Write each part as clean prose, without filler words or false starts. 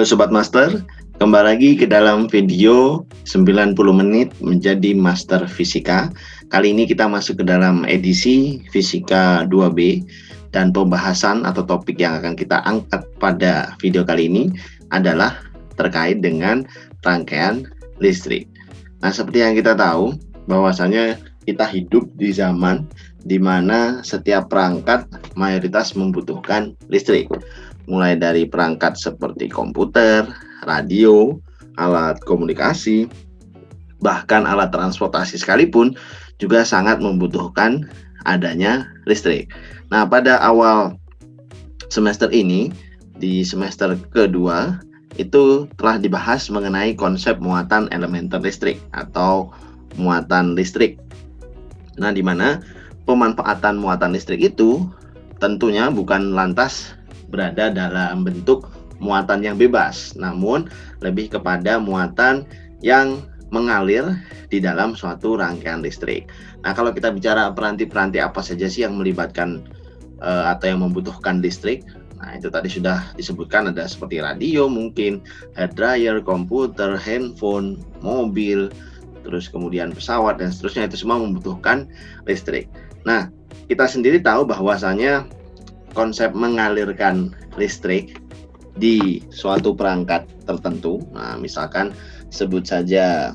Halo Sobat Master, kembali lagi ke dalam video 90 menit menjadi Master Fisika. Kali ini kita masuk ke dalam edisi Fisika 2B dan pembahasan atau topik yang akan kita angkat pada video kali ini adalah terkait dengan rangkaian listrik. Nah, seperti yang kita tahu bahwasanya kita hidup di zaman di mana setiap perangkat mayoritas membutuhkan listrik. Mulai dari perangkat seperti komputer, radio, alat komunikasi, bahkan alat transportasi sekalipun juga sangat membutuhkan adanya listrik. Nah, pada awal semester ini, di semester kedua, itu telah dibahas mengenai konsep muatan elementer listrik atau muatan listrik. Nah, di mana pemanfaatan muatan listrik itu tentunya bukan lantas berada dalam bentuk muatan yang bebas, namun lebih kepada muatan yang mengalir di dalam suatu rangkaian listrik. Nah, kalau kita bicara peranti-peranti apa saja sih yang melibatkan atau yang membutuhkan listrik, nah itu tadi sudah disebutkan, ada seperti radio mungkin, hair dryer, komputer, handphone, mobil, terus kemudian pesawat dan seterusnya, itu semua membutuhkan listrik. Nah, kita sendiri tahu bahwasanya konsep mengalirkan listrik di suatu perangkat tertentu, nah misalkan sebut saja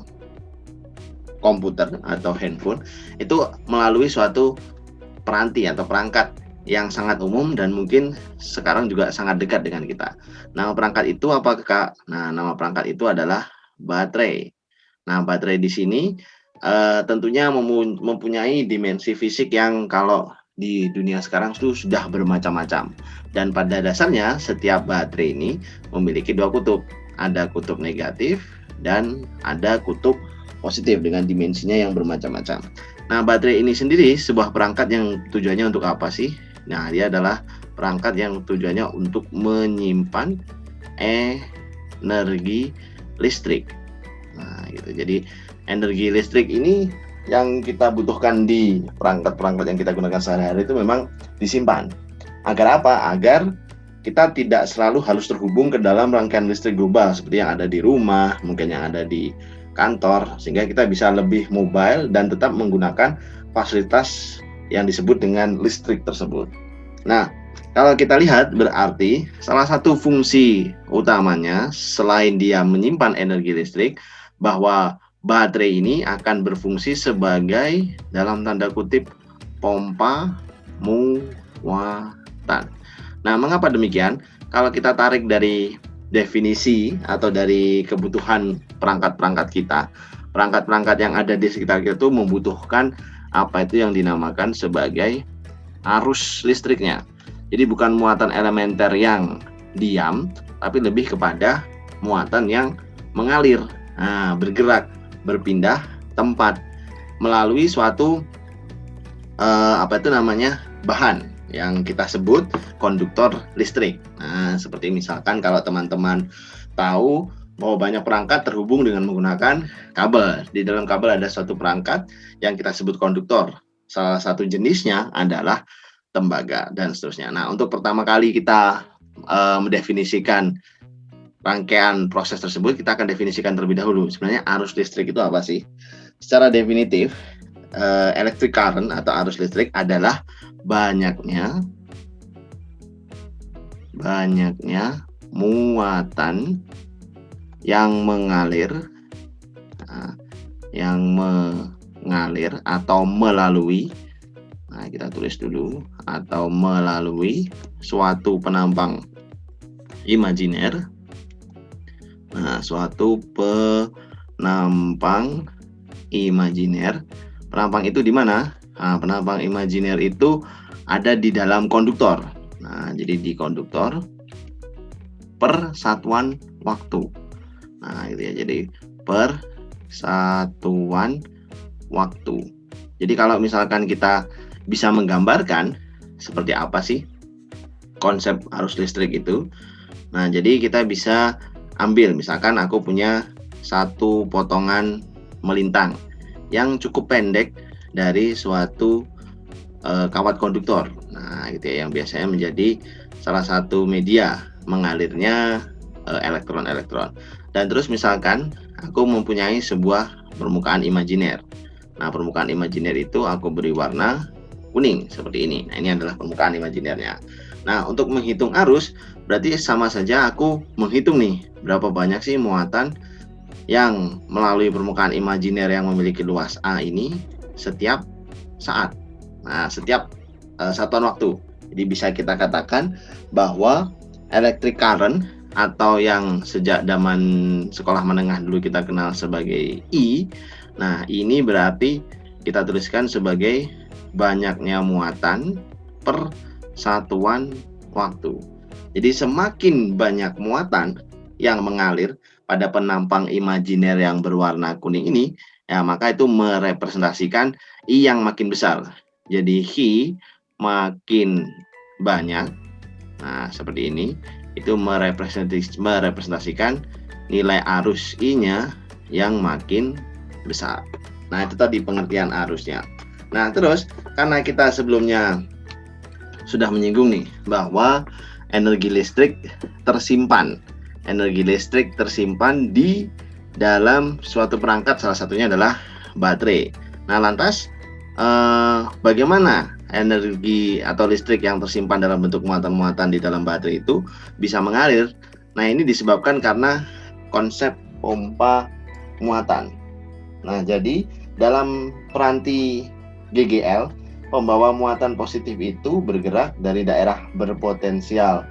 komputer atau handphone, itu melalui suatu peranti atau perangkat yang sangat umum dan mungkin sekarang juga sangat dekat dengan kita. Nama perangkat itu apa, Kak? Nah, nama perangkat itu adalah baterai. Nah, baterai di sini tentunya mempunyai dimensi fisik yang kalau di dunia sekarang itu sudah bermacam-macam, dan pada dasarnya setiap baterai ini memiliki dua kutub, ada kutub negatif dan ada kutub positif dengan dimensinya yang bermacam-macam. Nah, baterai ini sendiri sebuah perangkat yang tujuannya untuk apa sih? Nah, dia adalah perangkat yang tujuannya untuk menyimpan energi listrik. Nah, gitu. Jadi energi listrik ini yang kita butuhkan di perangkat-perangkat yang kita gunakan sehari-hari itu memang disimpan. Agar apa? Agar kita tidak selalu harus terhubung ke dalam rangkaian listrik global seperti yang ada di rumah, mungkin yang ada di kantor, sehingga kita bisa lebih mobile dan tetap menggunakan fasilitas yang disebut dengan listrik tersebut. Nah, kalau kita lihat berarti salah satu fungsi utamanya selain dia menyimpan energi listrik, bahwa baterai ini akan berfungsi sebagai dalam tanda kutip pompa muatan. Nah, mengapa demikian? Kalau kita tarik dari definisi atau dari kebutuhan perangkat-perangkat kita, perangkat-perangkat yang ada di sekitar kita itu membutuhkan apa itu yang dinamakan sebagai arus listriknya. Jadi bukan muatan elementer yang diam, tapi lebih kepada muatan yang mengalir, bergerak, berpindah tempat melalui suatu bahan yang kita sebut konduktor listrik. Nah, seperti misalkan kalau teman-teman tahu bahwa banyak perangkat terhubung dengan menggunakan kabel. Di dalam kabel ada suatu perangkat yang kita sebut konduktor. Salah satu jenisnya adalah tembaga dan seterusnya. Nah, untuk pertama kali kita mendefinisikan rangkaian proses tersebut, kita akan definisikan terlebih dahulu. Sebenarnya arus listrik itu apa sih? Secara definitif, electric current atau arus listrik adalah banyaknya muatan yang mengalir atau melalui, nah kita tulis dulu, atau melalui suatu penampang imajiner. Nah, suatu penampang imajiner. Penampang itu di mana? Nah, penampang imajiner itu ada di dalam konduktor. Nah, jadi di konduktor per satuan waktu. Nah, itu ya. Jadi per satuan waktu. Jadi kalau misalkan kita bisa menggambarkan seperti apa sih konsep arus listrik itu. Nah, jadi kita bisa ambil, misalkan aku punya satu potongan melintang yang cukup pendek dari suatu kawat konduktor. Nah, gitu ya, yang biasanya menjadi salah satu media mengalirnya elektron-elektron. Dan terus misalkan aku mempunyai sebuah permukaan imajiner. Nah, permukaan imajiner itu aku beri warna kuning seperti ini. Nah, ini adalah permukaan imajinernya. Nah, untuk menghitung arus berarti sama saja aku menghitung nih berapa banyak sih muatan yang melalui permukaan imajiner yang memiliki luas A ini setiap saat. Nah, setiap satuan waktu. Jadi bisa kita katakan bahwa electric current atau yang sejak zaman sekolah menengah dulu kita kenal sebagai I. Nah, ini berarti kita tuliskan sebagai banyaknya muatan per satuan waktu. Jadi semakin banyak muatan yang mengalir pada penampang imajiner yang berwarna kuning ini, ya maka itu merepresentasikan I yang makin besar. Jadi I makin banyak. Nah, seperti ini. Itu merepresentasikan nilai arus I-nya yang makin besar. Nah, itu tadi pengertian arusnya. Nah, terus karena kita sebelumnya sudah menyinggung nih bahwa energi listrik tersimpan. Energi listrik tersimpan di dalam suatu perangkat, salah satunya adalah baterai. Nah, lantas bagaimana energi atau listrik yang tersimpan dalam bentuk muatan-muatan di dalam baterai itu bisa mengalir? Nah, ini disebabkan karena konsep pompa muatan. Nah, jadi dalam peranti GGL, pembawa muatan positif itu bergerak dari daerah berpotensial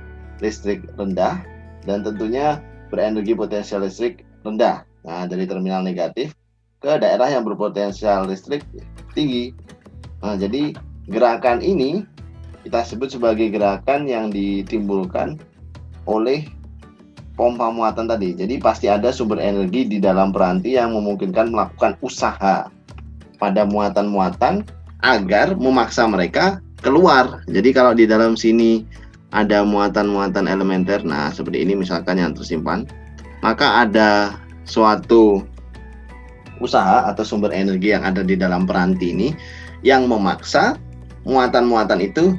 listrik rendah dan tentunya berenergi potensial listrik rendah. Nah, dari terminal negatif ke daerah yang berpotensial listrik tinggi. Nah, jadi gerakan ini kita sebut sebagai gerakan yang ditimbulkan oleh pompa muatan tadi. Jadi pasti ada sumber energi di dalam peranti yang memungkinkan melakukan usaha pada muatan-muatan agar memaksa mereka keluar. Jadi kalau di dalam sini ada muatan-muatan elementer, nah seperti ini misalkan yang tersimpan, maka ada suatu usaha atau sumber energi yang ada di dalam peranti ini yang memaksa muatan-muatan itu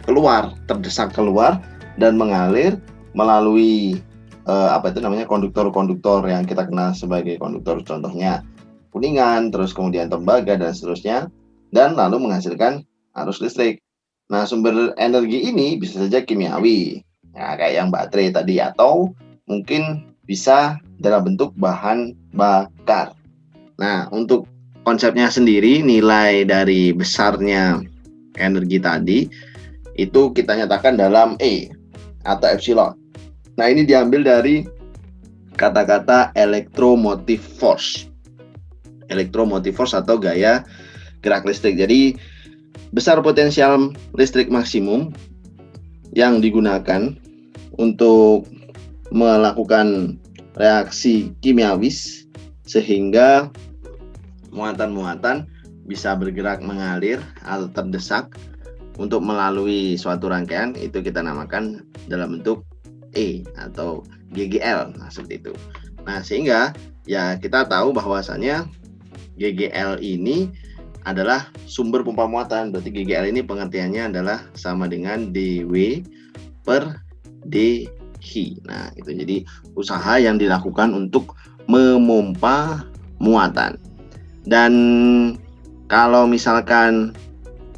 keluar, terdesak keluar dan mengalir melalui konduktor-konduktor yang kita kenal sebagai konduktor, contohnya kuningan, terus kemudian tembaga dan seterusnya, dan lalu menghasilkan arus listrik. Nah, sumber energi ini bisa saja kimiawi, ya, kayak yang baterai tadi, atau mungkin bisa dalam bentuk bahan bakar. Nah, untuk konsepnya sendiri, nilai dari besarnya energi tadi itu kita nyatakan dalam E atau epsilon. Nah, ini diambil dari kata-kata electromotive force. Electromotive force atau gaya gerak listrik. Jadi, besar potensial listrik maksimum yang digunakan untuk melakukan reaksi kimiawis sehingga muatan-muatan bisa bergerak mengalir atau terdesak untuk melalui suatu rangkaian, itu kita namakan dalam bentuk E atau GGL. Nah, seperti itu. Nah, sehingga ya kita tahu bahwasannya GGL ini adalah sumber pompa muatan. Berarti GGL ini pengertiannya adalah sama dengan dW per dhi. Nah, itu jadi usaha yang dilakukan untuk memompa muatan. Dan kalau misalkan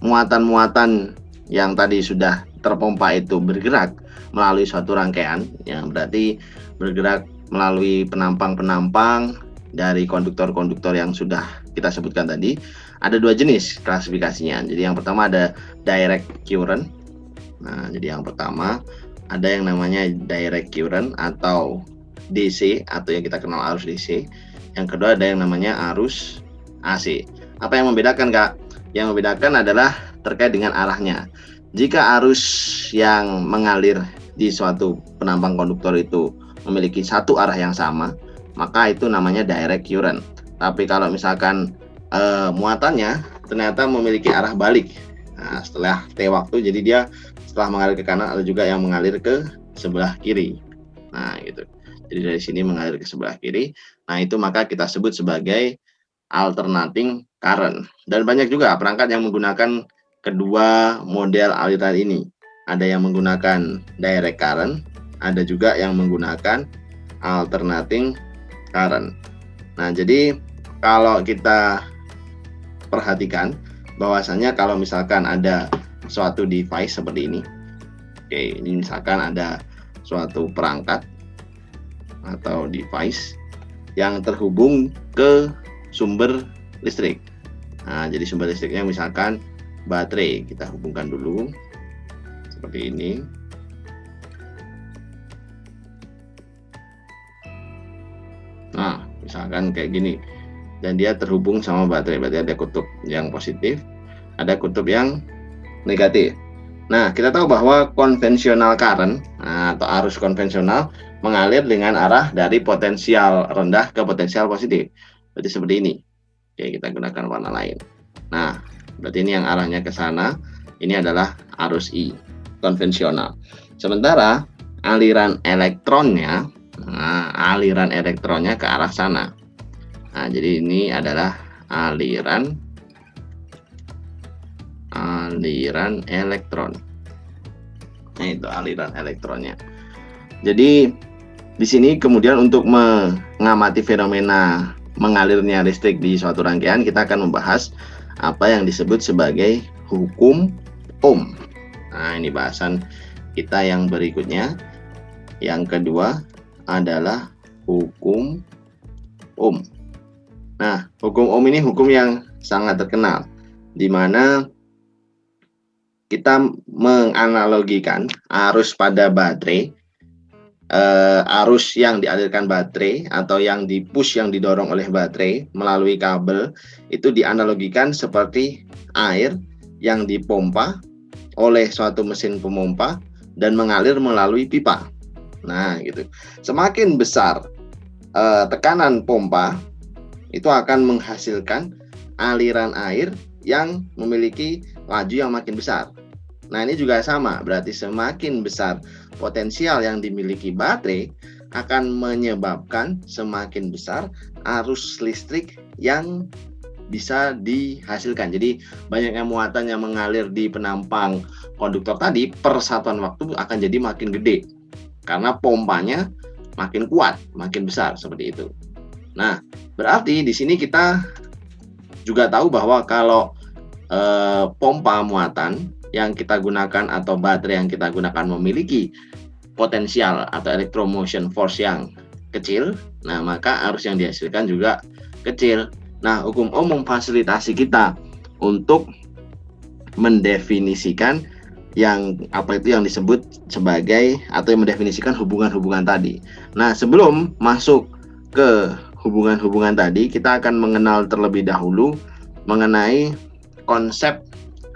muatan-muatan yang tadi sudah terpompa itu bergerak melalui suatu rangkaian, yang berarti bergerak melalui penampang-penampang dari konduktor-konduktor yang sudah kita sebutkan tadi, ada dua jenis klasifikasinya. Jadi yang pertama ada direct current. Nah, jadi yang pertama ada yang namanya direct current atau DC atau yang kita kenal arus DC. Yang kedua ada yang namanya arus AC. Apa yang membedakan, Kak? Yang membedakan adalah terkait dengan arahnya. Jika arus yang mengalir di suatu penampang konduktor itu memiliki satu arah yang sama, maka itu namanya direct current. Tapi kalau misalkan muatannya ternyata memiliki arah balik, nah, setelah T waktu, jadi dia setelah mengalir ke kanan ada juga yang mengalir ke sebelah kiri. Nah, gitu. Jadi dari sini mengalir ke sebelah kiri. Nah, itu maka kita sebut sebagai alternating current. Dan banyak juga perangkat yang menggunakan kedua model aliran ini. Ada yang menggunakan direct current, ada juga yang menggunakan alternating current. Nah, jadi kalau kita perhatikan bahwasanya kalau misalkan ada suatu device seperti ini, oke, ini misalkan ada suatu perangkat atau device yang terhubung ke sumber listrik. Nah, jadi sumber listriknya misalkan baterai, kita hubungkan dulu seperti ini. Nah, misalkan kayak gini, dan dia terhubung sama baterai, berarti ada kutub yang positif, ada kutub yang negatif. Nah, kita tahu bahwa konvensional current atau arus konvensional mengalir dengan arah dari potensial rendah ke potensial positif. Berarti seperti ini. Oke, kita gunakan warna lain. Nah, berarti ini yang arahnya ke sana. Ini adalah arus I, konvensional. Sementara aliran elektronnya ke arah sana. Nah, jadi ini adalah aliran elektron. Nah, itu aliran elektronnya. Jadi di sini kemudian untuk mengamati fenomena mengalirnya listrik di suatu rangkaian, kita akan membahas apa yang disebut sebagai hukum Ohm. Nah, ini bahasan kita yang berikutnya. Yang kedua adalah hukum Ohm. Nah, hukum Ohm ini hukum yang sangat terkenal, di mana kita menganalogikan arus pada baterai, arus yang dialirkan baterai atau yang dipush, yang didorong oleh baterai melalui kabel, itu dianalogikan seperti air yang dipompa oleh suatu mesin pemompa dan mengalir melalui pipa. Nah, gitu. Semakin besar tekanan pompa, itu akan menghasilkan aliran air yang memiliki laju yang makin besar. Nah, ini juga sama, berarti semakin besar potensial yang dimiliki baterai akan menyebabkan semakin besar arus listrik yang bisa dihasilkan. Jadi banyaknya muatan yang mengalir di penampang konduktor tadi per satuan waktu akan jadi makin gede karena pompanya makin kuat, makin besar, seperti itu. Nah, berarti di sini kita juga tahu bahwa kalau pompa muatan yang kita gunakan atau baterai yang kita gunakan memiliki potensial atau electromotion force yang kecil, nah maka arus yang dihasilkan juga kecil. Nah, hukum Ohm memfasilitasi kita untuk mendefinisikan yang disebut sebagai, atau yang mendefinisikan hubungan-hubungan tadi. Nah, sebelum masuk ke hubungan-hubungan tadi, kita akan mengenal terlebih dahulu mengenai konsep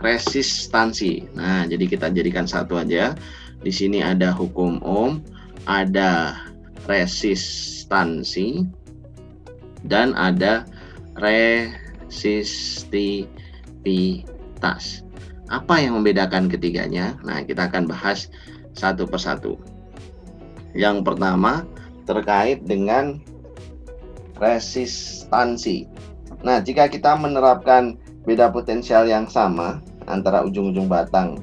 resistansi. Nah, jadi kita jadikan satu aja. Di sini ada hukum Ohm, ada resistansi, dan ada resistivitas. Apa yang membedakan ketiganya? Nah, kita akan bahas satu persatu. Yang pertama terkait dengan resistansi. Nah, jika kita menerapkan beda potensial yang sama antara ujung-ujung batang,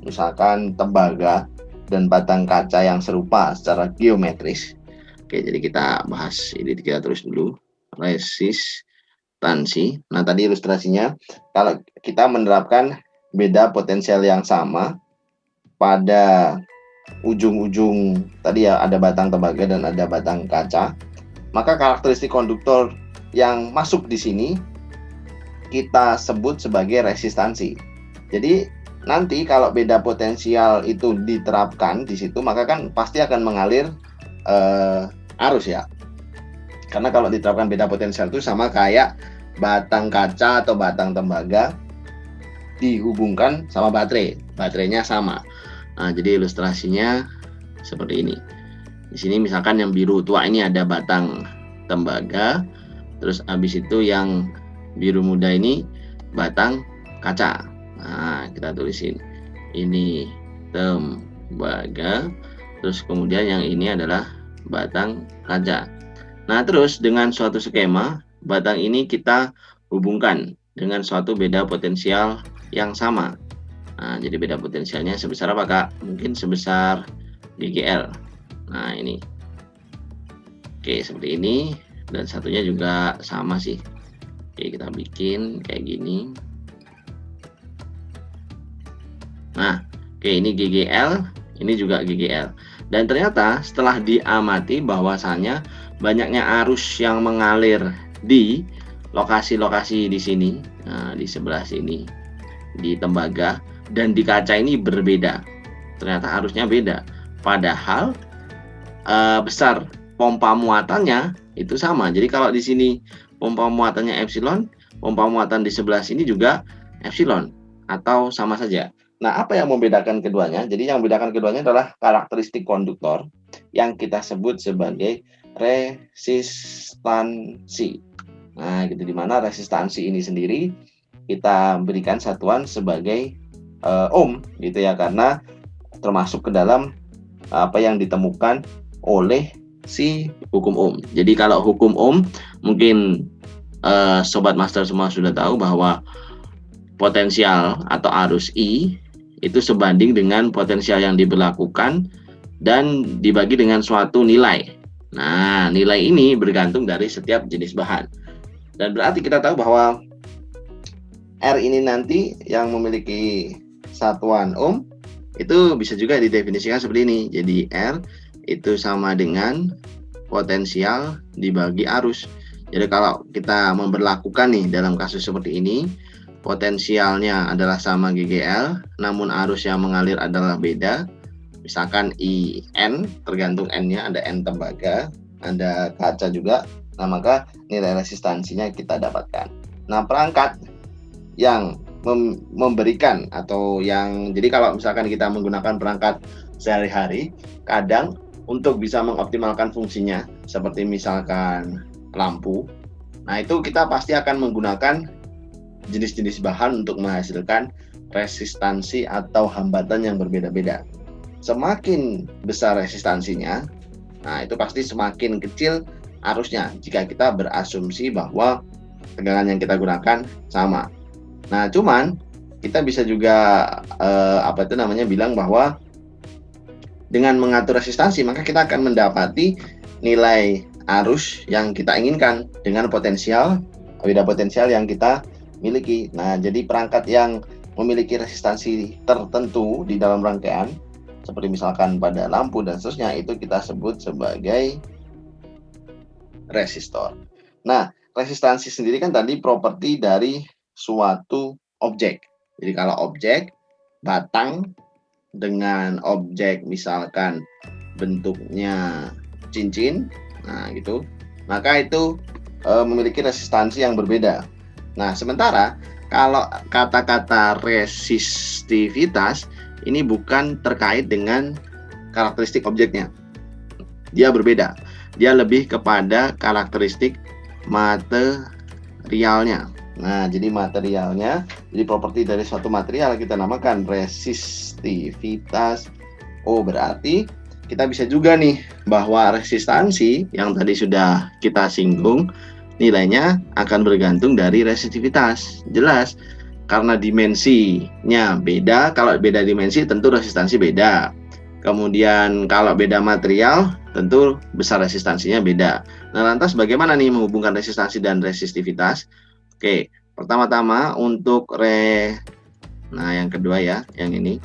misalkan tembaga dan batang kaca yang serupa secara geometris. Oke, jadi kita bahas ini, kita tulis dulu resistansi. Nah, tadi ilustrasinya kalau kita menerapkan beda potensial yang sama pada ujung-ujung tadi ya, ada batang tembaga dan ada batang kaca, maka karakteristik konduktor yang masuk di sini kita sebut sebagai resistansi. Jadi nanti kalau beda potensial itu diterapkan di situ, maka kan pasti akan mengalir arus ya. Karena kalau diterapkan beda potensial itu sama kayak batang kaca atau batang tembaga dihubungkan sama baterai, baterainya sama. Nah, jadi ilustrasinya seperti ini. Di sini misalkan yang biru tua ini ada batang tembaga, terus habis itu yang biru muda ini batang kaca. Nah, kita tulisin ini tembaga, terus kemudian yang ini adalah batang kaca. Nah, terus dengan suatu skema, batang ini kita hubungkan dengan suatu beda potensial yang sama. Nah, jadi beda potensialnya sebesar apa, Kak? Mungkin sebesar GGL. Nah ini, oke seperti ini, dan satunya juga sama sih. Oke kita bikin kayak gini. Nah oke ini GGL, ini juga GGL. Dan ternyata setelah diamati bahwasannya banyaknya arus yang mengalir di lokasi-lokasi di sini, nah di sebelah sini di tembaga dan di kaca ini berbeda. Ternyata arusnya beda. Padahal besar pompa muatannya itu sama. Jadi kalau di sini pompa muatannya epsilon, pompa muatan di sebelah sini juga epsilon atau sama saja. Nah, apa yang membedakan keduanya? Jadi yang membedakan keduanya adalah karakteristik konduktor yang kita sebut sebagai resistansi. Nah, gitu, di mana resistansi ini sendiri kita berikan satuan sebagai ohm gitu ya, karena termasuk ke dalam apa yang ditemukan oleh si hukum ohm. Jadi kalau hukum ohm mungkin sobat master semua sudah tahu bahwa potensial atau arus I itu sebanding dengan potensial yang diberlakukan dan dibagi dengan suatu nilai. Nah, nilai ini bergantung dari setiap jenis bahan. Dan berarti kita tahu bahwa R ini nanti yang memiliki satuan ohm itu bisa juga didefinisikan seperti ini. Jadi R itu sama dengan potensial dibagi arus. Jadi kalau kita memberlakukan nih dalam kasus seperti ini, potensialnya adalah sama GGL, namun arus yang mengalir adalah beda. Misalkan IN, tergantung N-nya, ada N tembaga, ada kaca juga. Nah, maka nilai resistansinya kita dapatkan. Nah, perangkat yang memberikan atau yang, jadi kalau misalkan kita menggunakan perangkat sehari-hari, kadang untuk bisa mengoptimalkan fungsinya seperti misalkan lampu, nah itu kita pasti akan menggunakan jenis-jenis bahan untuk menghasilkan resistansi atau hambatan yang berbeda-beda. Semakin besar resistansinya, nah itu pasti semakin kecil arusnya jika kita berasumsi bahwa tegangan yang kita gunakan sama. Nah, cuman kita bisa juga bilang bahwa dengan mengatur resistansi maka kita akan mendapati nilai arus yang kita inginkan dengan potensial, beda potensial yang kita miliki. Nah, jadi perangkat yang memiliki resistansi tertentu di dalam rangkaian seperti misalkan pada lampu dan seterusnya itu kita sebut sebagai resistor. Nah, resistansi sendiri kan tadi properti dari suatu objek. Jadi kalau objek batang dengan objek misalkan bentuknya cincin, nah gitu, maka itu memiliki resistansi yang berbeda. Nah, sementara kalau kata-kata resistivitas ini bukan terkait dengan karakteristik objeknya. Dia berbeda. Dia lebih kepada karakteristik materialnya. Nah, jadi materialnya, jadi properti dari suatu material kita namakan resistivitas. Oh, berarti kita bisa juga nih bahwa resistansi yang tadi sudah kita singgung, nilainya akan bergantung dari resistivitas. Jelas, karena dimensinya beda. Kalau beda dimensi tentu resistansi beda. Kemudian kalau beda material tentu besar resistansinya beda. Nah, lantas bagaimana nih menghubungkan resistansi dan resistivitas? Oke, pertama-tama untuk nah yang kedua ya, yang ini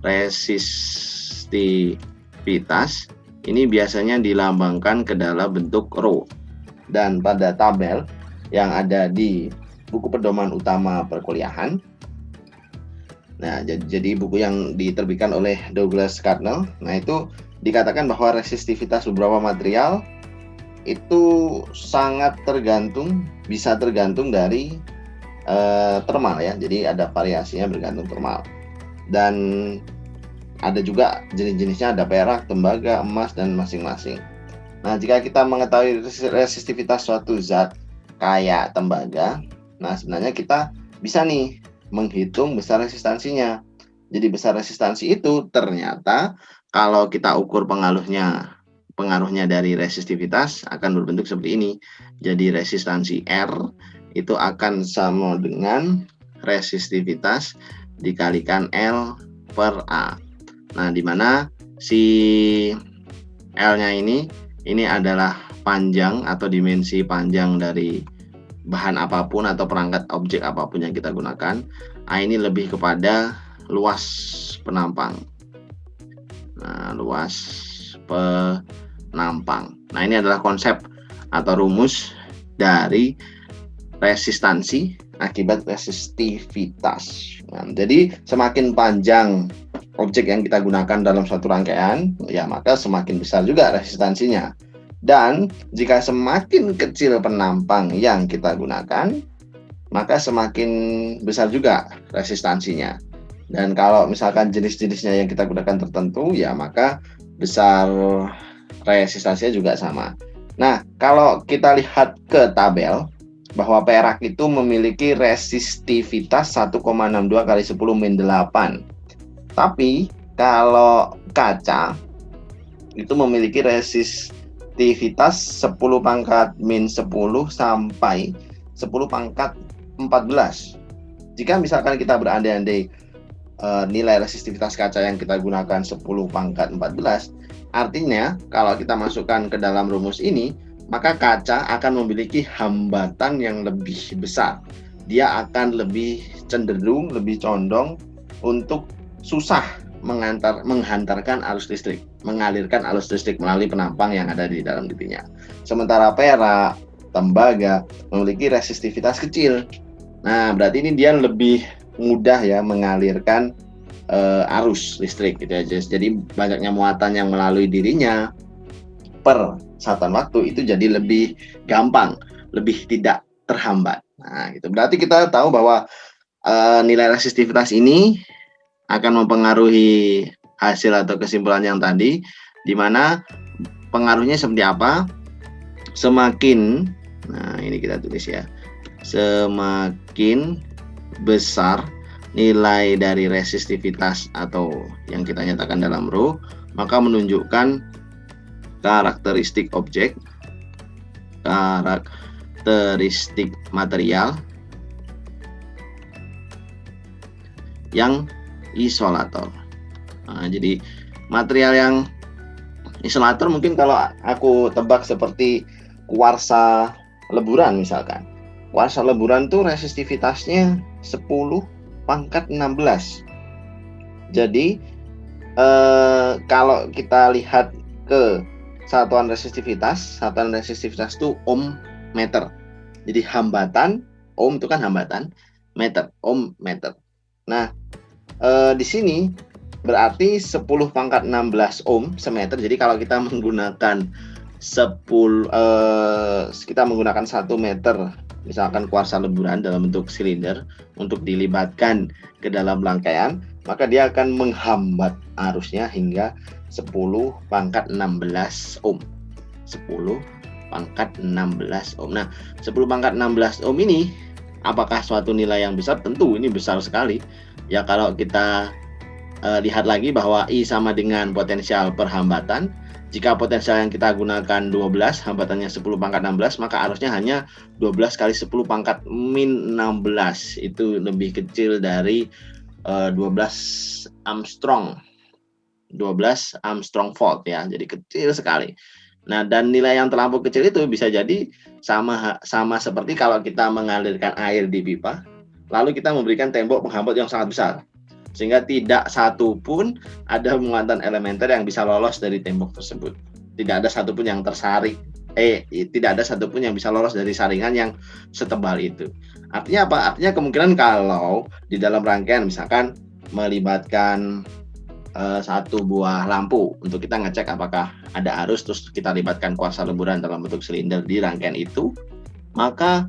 resistivitas ini biasanya dilambangkan ke dalam bentuk rho. Dan pada tabel yang ada di buku pedoman utama perkuliahan, nah jadi buku yang diterbitkan oleh Douglas Cardinal, nah itu dikatakan bahwa resistivitas beberapa material itu sangat tergantung, bisa tergantung dari thermal ya. Jadi ada variasinya bergantung thermal. Dan ada juga jenis-jenisnya, ada perak, tembaga, emas, dan masing-masing. Nah, jika kita mengetahui resistivitas suatu zat kayak tembaga, nah sebenarnya kita bisa nih menghitung besar resistansinya. Jadi besar resistansi itu ternyata kalau kita ukur pengaruhnya dari resistivitas akan berbentuk seperti ini. Jadi resistansi R itu akan sama dengan resistivitas dikalikan L per A. Nah, di mana si L-nya ini adalah panjang atau dimensi panjang dari bahan apapun atau perangkat objek apapun yang kita gunakan. A ini lebih kepada luas penampang. Nah, luas penampang. Nah, ini adalah konsep atau rumus dari resistansi akibat resistivitas. Nah, jadi semakin panjang objek yang kita gunakan dalam suatu rangkaian, ya maka semakin besar juga resistansinya. Dan jika semakin kecil penampang yang kita gunakan, maka semakin besar juga resistansinya. Dan kalau misalkan jenis-jenisnya yang kita gunakan tertentu, ya maka besar resistansinya juga sama. Nah, kalau kita lihat ke tabel, bahwa perak itu memiliki resistivitas 1,62 kali 10 min 8. Tapi kalau kaca itu memiliki resistivitas 10 pangkat min 10 sampai 10 pangkat 14. Jika misalkan kita berandai-andai nilai resistivitas kaca yang kita gunakan 10 pangkat 14, artinya kalau kita masukkan ke dalam rumus ini, maka kaca akan memiliki hambatan yang lebih besar. Dia akan lebih cenderung, lebih condong untuk susah menghantarkan arus listrik, mengalirkan arus listrik melalui penampang yang ada di dalam dirinya. Sementara perak, tembaga memiliki resistivitas kecil. Nah, berarti ini dia lebih mudah ya mengalirkan arus listrik gitu aja. Jadi banyaknya muatan yang melalui dirinya per satuan waktu itu jadi lebih gampang, lebih tidak terhambat. Nah, gitu. Berarti kita tahu bahwa nilai resistivitas ini akan mempengaruhi hasil atau kesimpulan yang tadi, di mana pengaruhnya seperti apa? Semakin, nah ini kita tulis ya, semakin besar nilai dari resistivitas atau yang kita nyatakan dalam rho, maka menunjukkan karakteristik objek, karakteristik material yang isolator. Nah, jadi material yang isolator mungkin kalau aku tebak seperti kuarsa leburan misalkan. Kuarsa leburan tuh resistivitasnya 10 pangkat 16. Jadi kalau kita lihat ke satuan resistivitas itu ohm meter. Jadi hambatan, ohm itu kan hambatan, meter, ohm meter. Nah, di sini berarti 10 pangkat 16 ohm semeter. Jadi kalau kita menggunakan 1 meter misalkan kuarsa leburan dalam bentuk silinder untuk dilibatkan ke dalam rangkaian, maka dia akan menghambat arusnya hingga 10 pangkat 16 ohm. 10 pangkat 16 ohm. Nah, 10 pangkat 16 ohm ini apakah suatu nilai yang besar? Tentu ini besar sekali. Ya kalau kita lihat lagi bahwa I sama dengan potensial perhambatan. Jika potensial yang kita gunakan 12, hambatannya 10 pangkat 16, maka arusnya hanya 12 kali 10 pangkat min 16. Itu lebih kecil dari 12 Armstrong. 12 Armstrong volt ya, jadi kecil sekali. Nah, dan nilai yang terlampau kecil itu bisa jadi sama seperti kalau kita mengalirkan air di pipa, lalu kita memberikan tembok penghambat yang sangat besar, sehingga tidak satu pun ada muatan elementer yang bisa lolos dari tembok tersebut. Tidak ada satupun yang tersaring, tidak ada satupun yang bisa lolos dari saringan yang setebal itu. Artinya apa? Artinya kemungkinan kalau di dalam rangkaian misalkan melibatkan satu buah lampu untuk kita ngecek apakah ada arus, terus kita libatkan kuarsa leburan dalam bentuk silinder di rangkaian itu, maka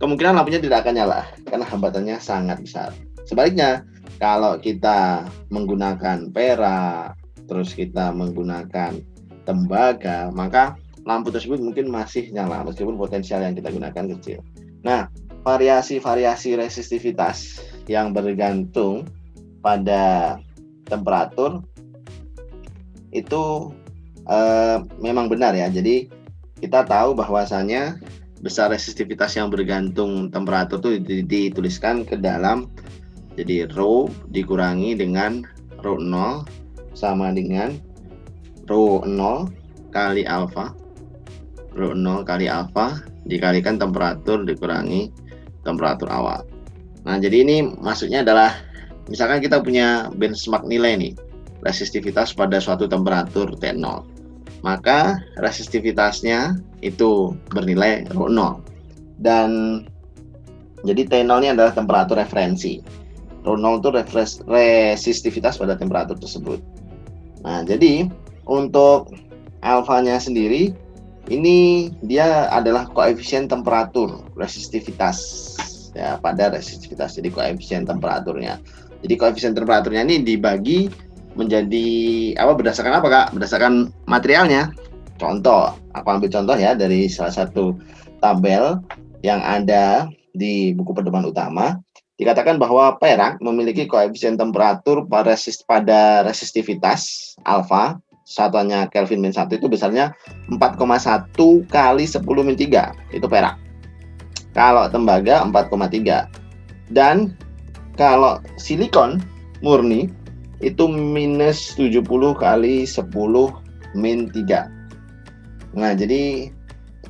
kemungkinan lampunya tidak akan nyala karena hambatannya sangat besar. Sebaliknya, kalau kita menggunakan perak, terus kita menggunakan tembaga, maka lampu tersebut mungkin masih nyala meskipun potensial yang kita gunakan kecil. Nah, variasi-variasi resistivitas yang bergantung pada temperatur itu memang benar ya. Jadi kita tahu bahwasanya besar resistivitas yang bergantung temperatur itu dituliskan ke dalam, jadi rho dikurangi dengan rho 0 sama dengan rho 0 kali alfa, Rho 0 kali alfa dikalikan temperatur dikurangi temperatur awal. Nah, jadi ini maksudnya adalah misalkan kita punya benchmark nilai nih, resistivitas pada suatu temperatur T0. Maka resistivitasnya itu bernilai Rho 0. Dan jadi T0 ini adalah temperatur referensi. Rho 0 itu resistivitas pada temperatur tersebut. Nah, jadi untuk alfanya sendiri ini dia adalah koefisien temperatur resistivitas ya pada resistivitas. Jadi koefisien temperaturnya. Jadi koefisien temperaturnya ini dibagi menjadi apa, berdasarkan apa Kak? Berdasarkan materialnya. Contoh, aku ambil contoh ya dari salah satu tabel yang ada di buku pedoman utama. Dikatakan bahwa perak memiliki koefisien temperatur pada resistivitas alfa, satuannya Kelvin min 1 itu besarnya 4,1 kali 10 min 3, itu perak. Kalau tembaga 4,3. Dan kalau silikon murni itu minus 70 kali 10 min 3. Nah, jadi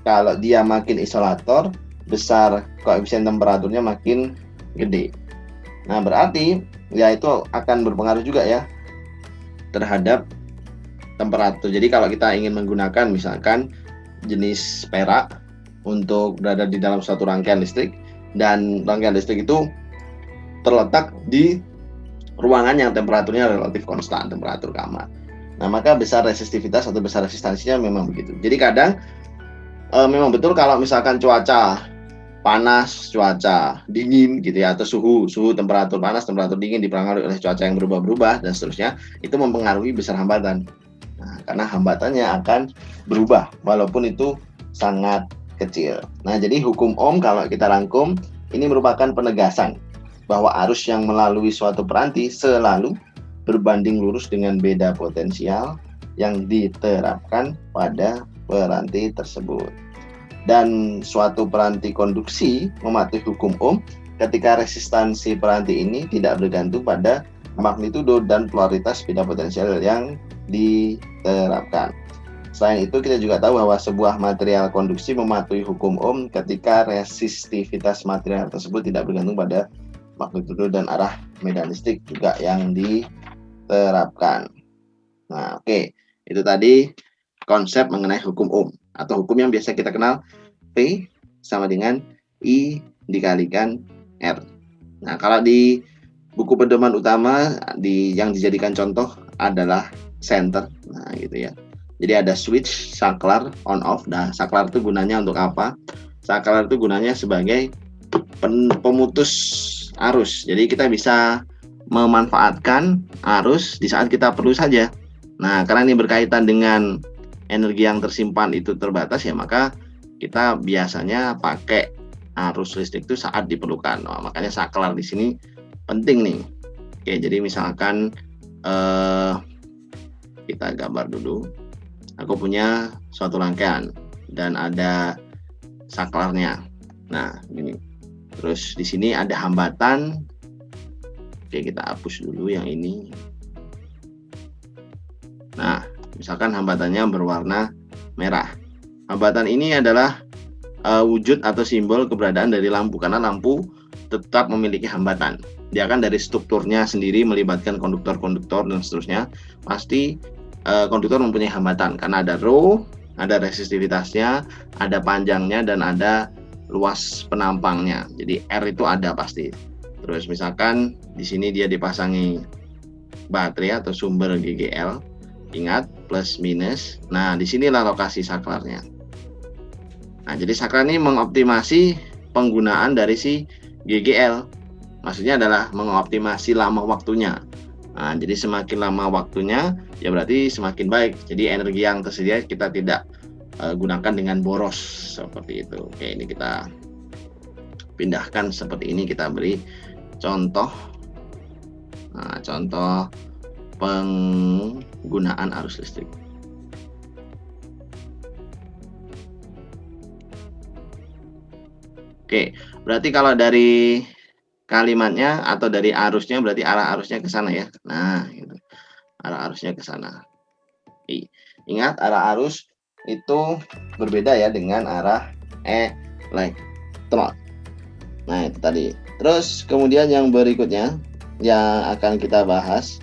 kalau dia makin isolator, besar koefisien temperaturnya makin gede. Nah, berarti ya itu akan berpengaruh juga ya terhadap temperatur. Jadi kalau kita ingin menggunakan misalkan jenis perak untuk berada di dalam suatu rangkaian listrik, dan rangkaian listrik itu terletak di ruangan yang temperaturnya relatif konstan, temperatur kamar. Nah, maka besar resistivitas atau besar resistansinya memang begitu. Jadi kadang memang betul kalau misalkan cuaca panas, cuaca dingin gitu ya, atau suhu temperatur panas, temperatur dingin dipengaruhi oleh cuaca yang berubah-ubah dan seterusnya, itu mempengaruhi besar hambatan. Nah, karena hambatannya akan berubah walaupun itu sangat kecil. Nah, jadi hukum Ohm kalau kita rangkum ini merupakan penegasan bahwa arus yang melalui suatu peranti selalu berbanding lurus dengan beda potensial yang diterapkan pada peranti tersebut. Dan suatu peranti konduksi mematuhi hukum Ohm ketika resistansi peranti ini tidak bergantung pada magnitudo dan polaritas beda potensial yang diterapkan. Selain itu, kita juga tahu bahwa sebuah material konduksi mematuhi hukum Ohm ketika resistivitas material tersebut tidak bergantung pada magnitudo dan arah medan listrik juga yang diterapkan. Nah, oke. Itu tadi konsep mengenai hukum Ohm atau hukum yang biasa kita kenal P sama dengan I dikalikan R. Nah, kalau di buku pedoman utama yang dijadikan contoh adalah senter. Nah, gitu ya. Jadi ada switch, saklar, on off. Nah, saklar itu gunanya untuk apa? Saklar itu gunanya sebagai pemutus arus. Jadi kita bisa memanfaatkan arus di saat kita perlu saja. Nah, karena ini berkaitan dengan energi yang tersimpan itu terbatas ya, maka kita biasanya pakai arus listrik itu saat diperlukan. Nah, makanya saklar di sini penting nih. Oke, jadi misalkan kita gambar dulu. Aku punya suatu rangkaian dan ada saklarnya. Nah, ini. Terus di sini ada hambatan. Oke, kita hapus dulu yang ini. Nah, misalkan hambatannya berwarna merah. Hambatan ini adalah wujud atau simbol keberadaan dari lampu, karena lampu tetap memiliki hambatan. Dia kan dari strukturnya sendiri melibatkan konduktor-konduktor dan seterusnya. Pasti konduktor mempunyai hambatan karena ada rho, ada resistivitasnya, ada panjangnya, dan ada luas penampangnya. Jadi R itu ada pasti. Terus misalkan di sini dia dipasangi baterai atau sumber GGL. Ingat plus minus. Nah, disinilah lokasi saklarnya. Nah, jadi saklar ini mengoptimasi penggunaan dari si GGL. Maksudnya adalah mengoptimasi lama waktunya. Nah, jadi semakin lama waktunya, ya berarti semakin baik. Jadi energi yang tersedia kita tidak gunakan dengan boros seperti itu. Oke, ini kita pindahkan seperti ini, kita beri contoh. Nah, contoh penggunaan arus listrik. Oke, berarti kalau dari kalimatnya atau dari arusnya berarti arah arusnya ke sana ya. Nah, gitu. Arah arusnya ke sana. Ingat, arah arus itu berbeda ya dengan arah elektron. Nah, itu tadi. Terus kemudian yang berikutnya yang akan kita bahas.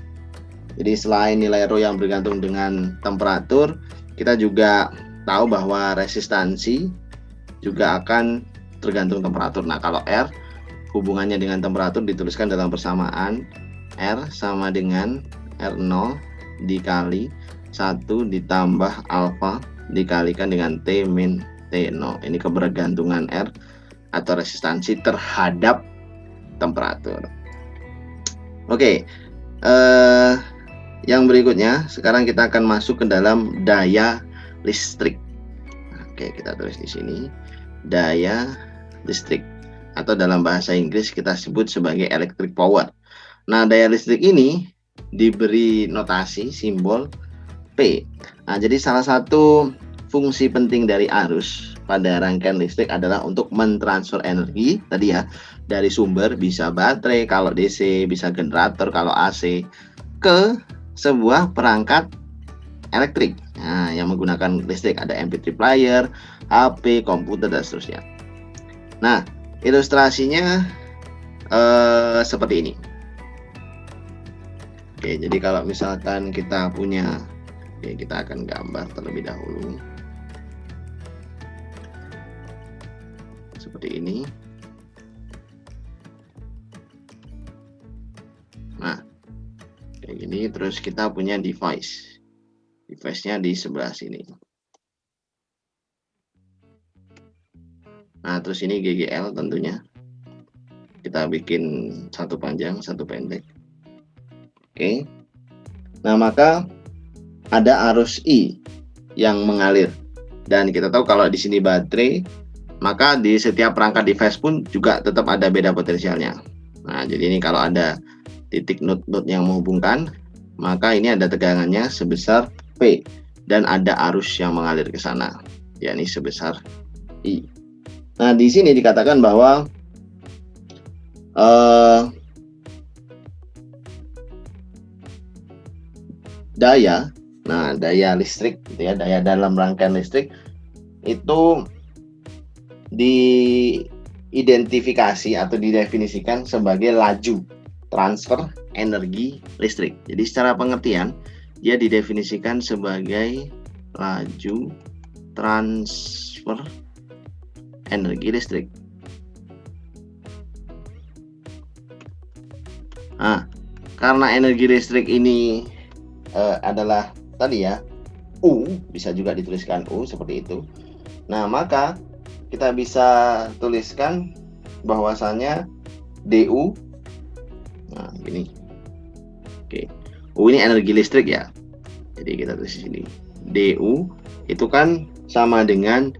Jadi selain nilai rho yang bergantung dengan temperatur, kita juga tahu bahwa resistansi juga akan tergantung temperatur. Nah, kalau R hubungannya dengan temperatur dituliskan dalam persamaan R sama dengan R0 dikali 1 ditambah alfa dikalikan dengan T min T0. Ini kebergantungan R atau resistansi terhadap temperatur. Oke, yang berikutnya sekarang kita akan masuk ke dalam daya listrik. Oke, kita tulis di sini daya listrik atau dalam bahasa Inggris kita sebut sebagai electric power. Nah, daya listrik ini diberi notasi simbol P. Nah, jadi salah satu fungsi penting dari arus pada rangkaian listrik adalah untuk mentransfer energi tadi ya, dari sumber, bisa baterai kalau DC, bisa generator kalau AC, ke sebuah perangkat elektrik. Nah, yang menggunakan listrik, ada MP3 player, HP, komputer dan seterusnya. Nah, ilustrasinya seperti ini. Oke, jadi kalau misalkan kita punya, oke, kita akan gambar terlebih dahulu. Seperti ini. Nah, kayak gini. Terus kita punya device-nya di sebelah sini. Nah, terus ini GGL tentunya. Kita bikin satu panjang, satu pendek. Oke. Nah, maka ada arus I yang mengalir. Dan kita tahu kalau di sini baterai, maka di setiap perangkat device pun juga tetap ada beda potensialnya. Nah, jadi ini kalau ada titik node-node yang menghubungkan, maka ini ada tegangannya sebesar P dan ada arus yang mengalir ke sana, yakni sebesar I. Nah, di sini dikatakan bahwa daya listrik gitu ya, daya dalam rangkaian listrik itu diidentifikasi atau didefinisikan sebagai laju transfer energi listrik. Jadi secara pengertian dia didefinisikan sebagai laju transfer energi listrik. Nah, karena energi listrik ini adalah tadi ya U, bisa juga dituliskan U seperti itu. Nah, maka kita bisa tuliskan bahwasannya DU. Nah, gini. Oke. U ini energi listrik ya. Jadi kita tulis di sini. DU itu kan sama dengan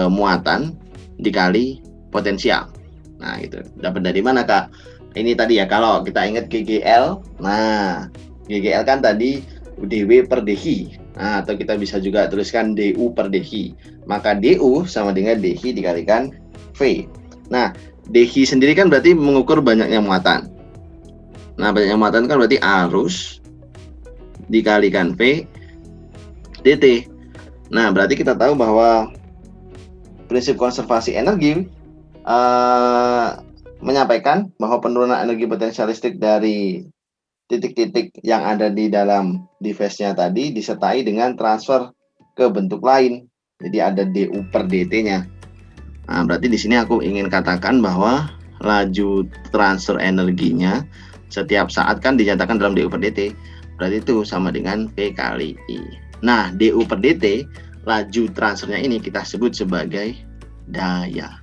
muatan dikali potensial. Nah, itu dapat dari mana, Kak? Ini tadi ya, kalau kita ingat GGL. Nah, GGL kan tadi dW per dhi. Nah, atau kita bisa juga tuliskan DU per dhi. Maka DU sama dengan dhi dikalikan V. Nah, dhi sendiri kan berarti mengukur banyaknya muatan. Nah, banyaknya muatan kan berarti arus dikalikan V dt. Nah, berarti kita tahu bahwa prinsip konservasi energi menyampaikan bahwa penurunan energi potensial listrik dari titik-titik yang ada di dalam device-nya tadi disertai dengan transfer ke bentuk lain. Jadi ada DU per dt-nya. Nah, berarti di sini aku ingin katakan bahwa laju transfer energinya setiap saat kan dinyatakan dalam DU per dt. Berarti itu sama dengan V kali I. Nah, DU per dt, laju transfernya ini kita sebut sebagai daya.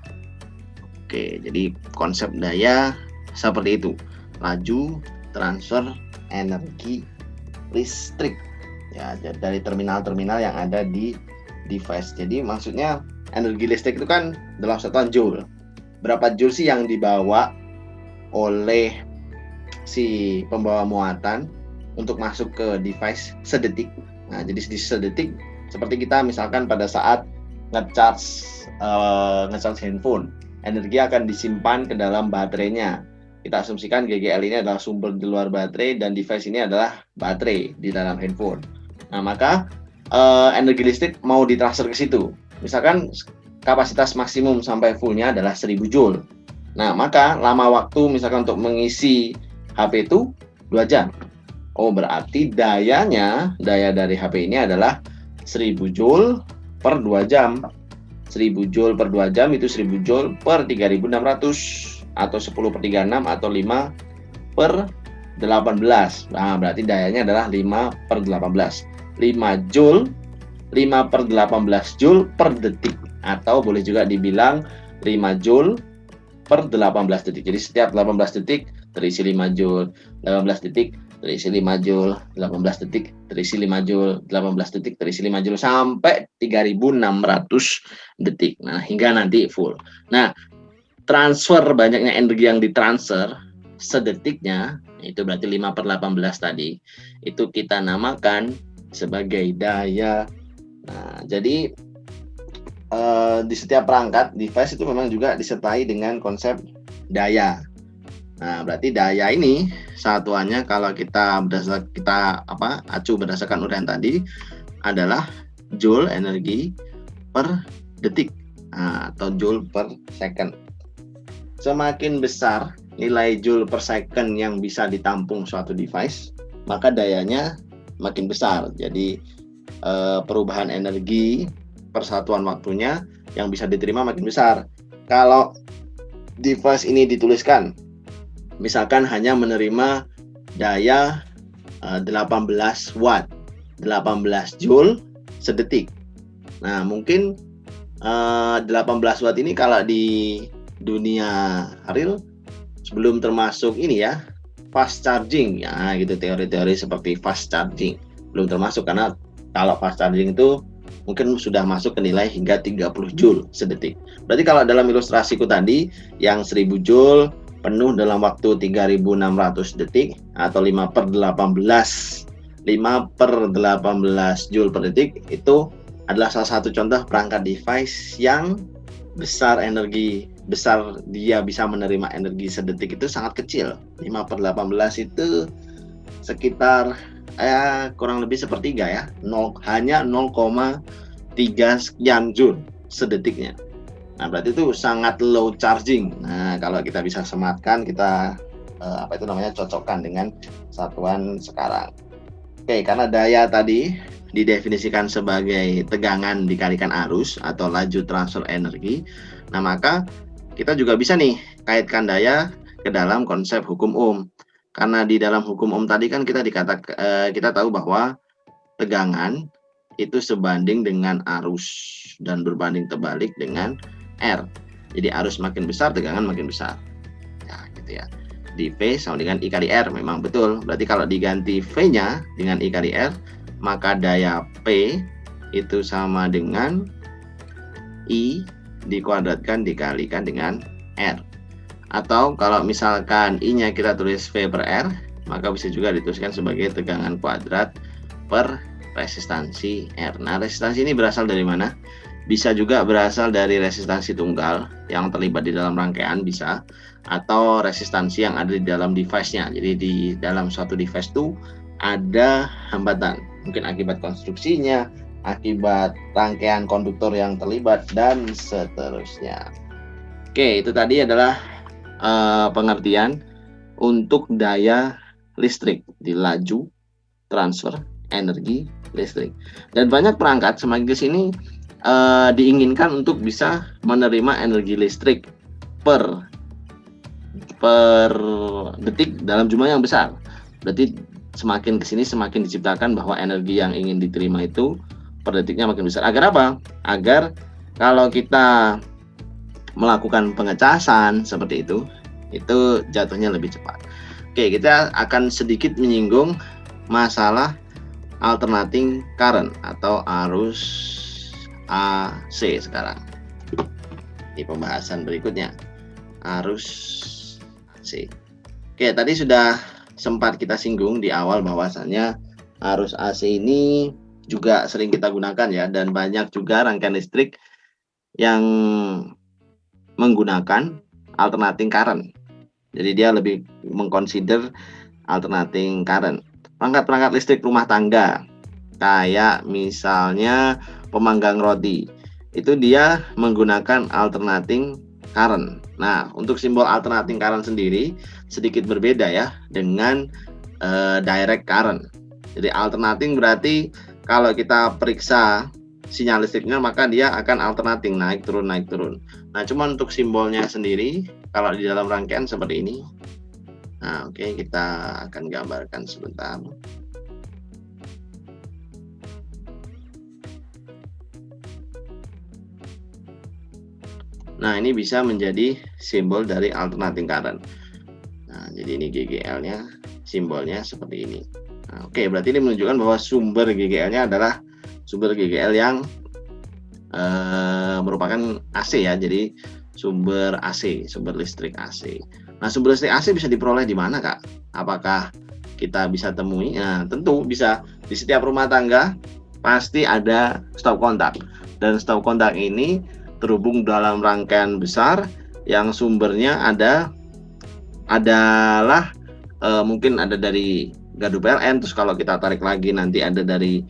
Oke, jadi konsep daya seperti itu. Laju transfer energi listrik ya dari terminal-terminal yang ada di device. Jadi maksudnya energi listrik itu kan dalam satuan joule. Berapa joule sih yang dibawa oleh si pembawa muatan untuk masuk ke device sedetik. Nah, jadi di sedetik seperti kita misalkan pada saat ngecharge handphone, energi akan disimpan ke dalam baterainya. Kita asumsikan GGL ini adalah sumber di luar baterai dan device ini adalah baterai di dalam handphone. Nah, maka energi listrik mau ditransfer ke situ. Misalkan kapasitas maksimum sampai fullnya adalah 1000 Joule. Nah, maka lama waktu misalkan untuk mengisi HP itu 2 jam. Oh, berarti daya dari HP ini adalah 1000 Joule per 2 jam. 1000 Joule per 2 jam itu 1000 Joule per 3600 atau 10 per 36 atau 5 per 18. Nah, berarti dayanya adalah 5 per 18. 5 Joule, 5 per 18 Joule per detik. Atau boleh juga dibilang 5 Joule per 18 detik. Jadi setiap 18 detik terisi 5 Joule, 18 detik terisi 5 Joule, 18 detik terisi 5 Joule, 18 detik terisi 5 Joule sampai 3600 detik. Nah, hingga nanti full. Nah, transfer banyaknya energi yang ditransfer sedetiknya itu berarti 5 per 18 tadi. Itu kita namakan sebagai daya. Nah, jadi di setiap perangkat device itu memang juga disertai dengan konsep daya. Nah, berarti daya ini satuannya kalau kita acu berdasarkan uraian tadi adalah joule energi per detik, atau joule per second. Semakin besar nilai joule per second yang bisa ditampung suatu device, maka dayanya makin besar. Jadi perubahan energi persatuan waktunya yang bisa diterima makin besar. Kalau device ini dituliskan misalkan hanya menerima daya 18 watt, 18 joule sedetik. Nah, mungkin 18 watt ini kalau di dunia real sebelum termasuk ini ya, fast charging ya, gitu, teori-teori seperti fast charging belum termasuk, karena kalau fast charging itu mungkin sudah masuk ke nilai hingga 30 Joule sedetik. Berarti kalau dalam ilustrasiku tadi yang 1000 Joule penuh dalam waktu 3600 detik atau 5 per 18 Joule per detik, itu adalah salah satu contoh perangkat device yang dia bisa menerima energi sedetik itu sangat kecil. 5 per 18 itu sekitar kurang lebih sepertiga ya, hanya 0,3 sekian Joule sedetiknya. Nah, berarti itu sangat low charging. Nah, kalau kita bisa sematkan, kita cocokkan dengan satuan sekarang. Oke, karena daya tadi didefinisikan sebagai tegangan dikalikan arus atau laju transfer energi. Nah, maka kita juga bisa nih kaitkan daya ke dalam konsep hukum Ohm. Karena di dalam hukum Ohm tadi kan kita tahu bahwa tegangan itu sebanding dengan arus dan berbanding terbalik dengan R. Jadi arus makin besar, tegangan makin besar. Nah, gitu ya. Di V sama dengan I kali R, memang betul. Berarti kalau diganti V-nya dengan I kali R, maka daya P itu sama dengan I dikuadratkan dikalikan dengan R. Atau kalau misalkan I-nya kita tulis V per R, maka bisa juga dituliskan sebagai tegangan kuadrat per resistansi R. Nah, resistansi ini berasal dari mana? Bisa juga berasal dari resistansi tunggal yang terlibat di dalam rangkaian bisa, atau resistansi yang ada di dalam device-nya. Jadi di dalam suatu device itu ada hambatan, mungkin akibat konstruksinya, akibat rangkaian konduktor yang terlibat, dan seterusnya. Oke, itu tadi adalah pengertian untuk daya listrik di laju transfer energi listrik. Dan banyak perangkat semakin ke sini diinginkan untuk bisa menerima energi listrik per detik dalam jumlah yang besar. Berarti semakin ke sini semakin diciptakan bahwa energi yang ingin diterima itu per detiknya makin besar. Agar apa? Agar kalau kita melakukan pengecasan seperti itu jatuhnya lebih cepat. Oke, kita akan sedikit menyinggung masalah alternating current atau arus AC sekarang. Di pembahasan berikutnya, arus AC. Oke, tadi sudah sempat kita singgung di awal bahwasannya arus AC ini juga sering kita gunakan ya, dan banyak juga rangkaian listrik yang menggunakan alternating current. Jadi dia lebih mengconsider alternating current. Perangkat-perangkat listrik rumah tangga Kayak misalnya pemanggang roti, itu dia menggunakan alternating current. Nah, untuk simbol alternating current sendiri sedikit berbeda ya dengan direct current. Jadi alternating berarti kalau kita periksa sinyal listriknya maka dia akan alternating, naik turun naik turun. Nah, cuma untuk simbolnya sendiri kalau di dalam rangkaian seperti ini. Nah, oke, kita akan gambarkan sebentar. Nah, ini bisa menjadi simbol dari alternating current. Nah, jadi ini GGL-nya, simbolnya seperti ini. Nah, oke, berarti ini menunjukkan bahwa sumber GGL-nya adalah sumber GGL yang merupakan AC ya, jadi sumber AC, sumber listrik AC. Nah, sumber listrik AC bisa diperoleh di mana, Kak? Apakah kita bisa temui? Nah, tentu bisa. Di setiap rumah tangga pasti ada stop kontak. Dan stop kontak ini terhubung dalam rangkaian besar yang sumbernya adalah mungkin ada dari gardu PLN, terus kalau kita tarik lagi nanti ada dari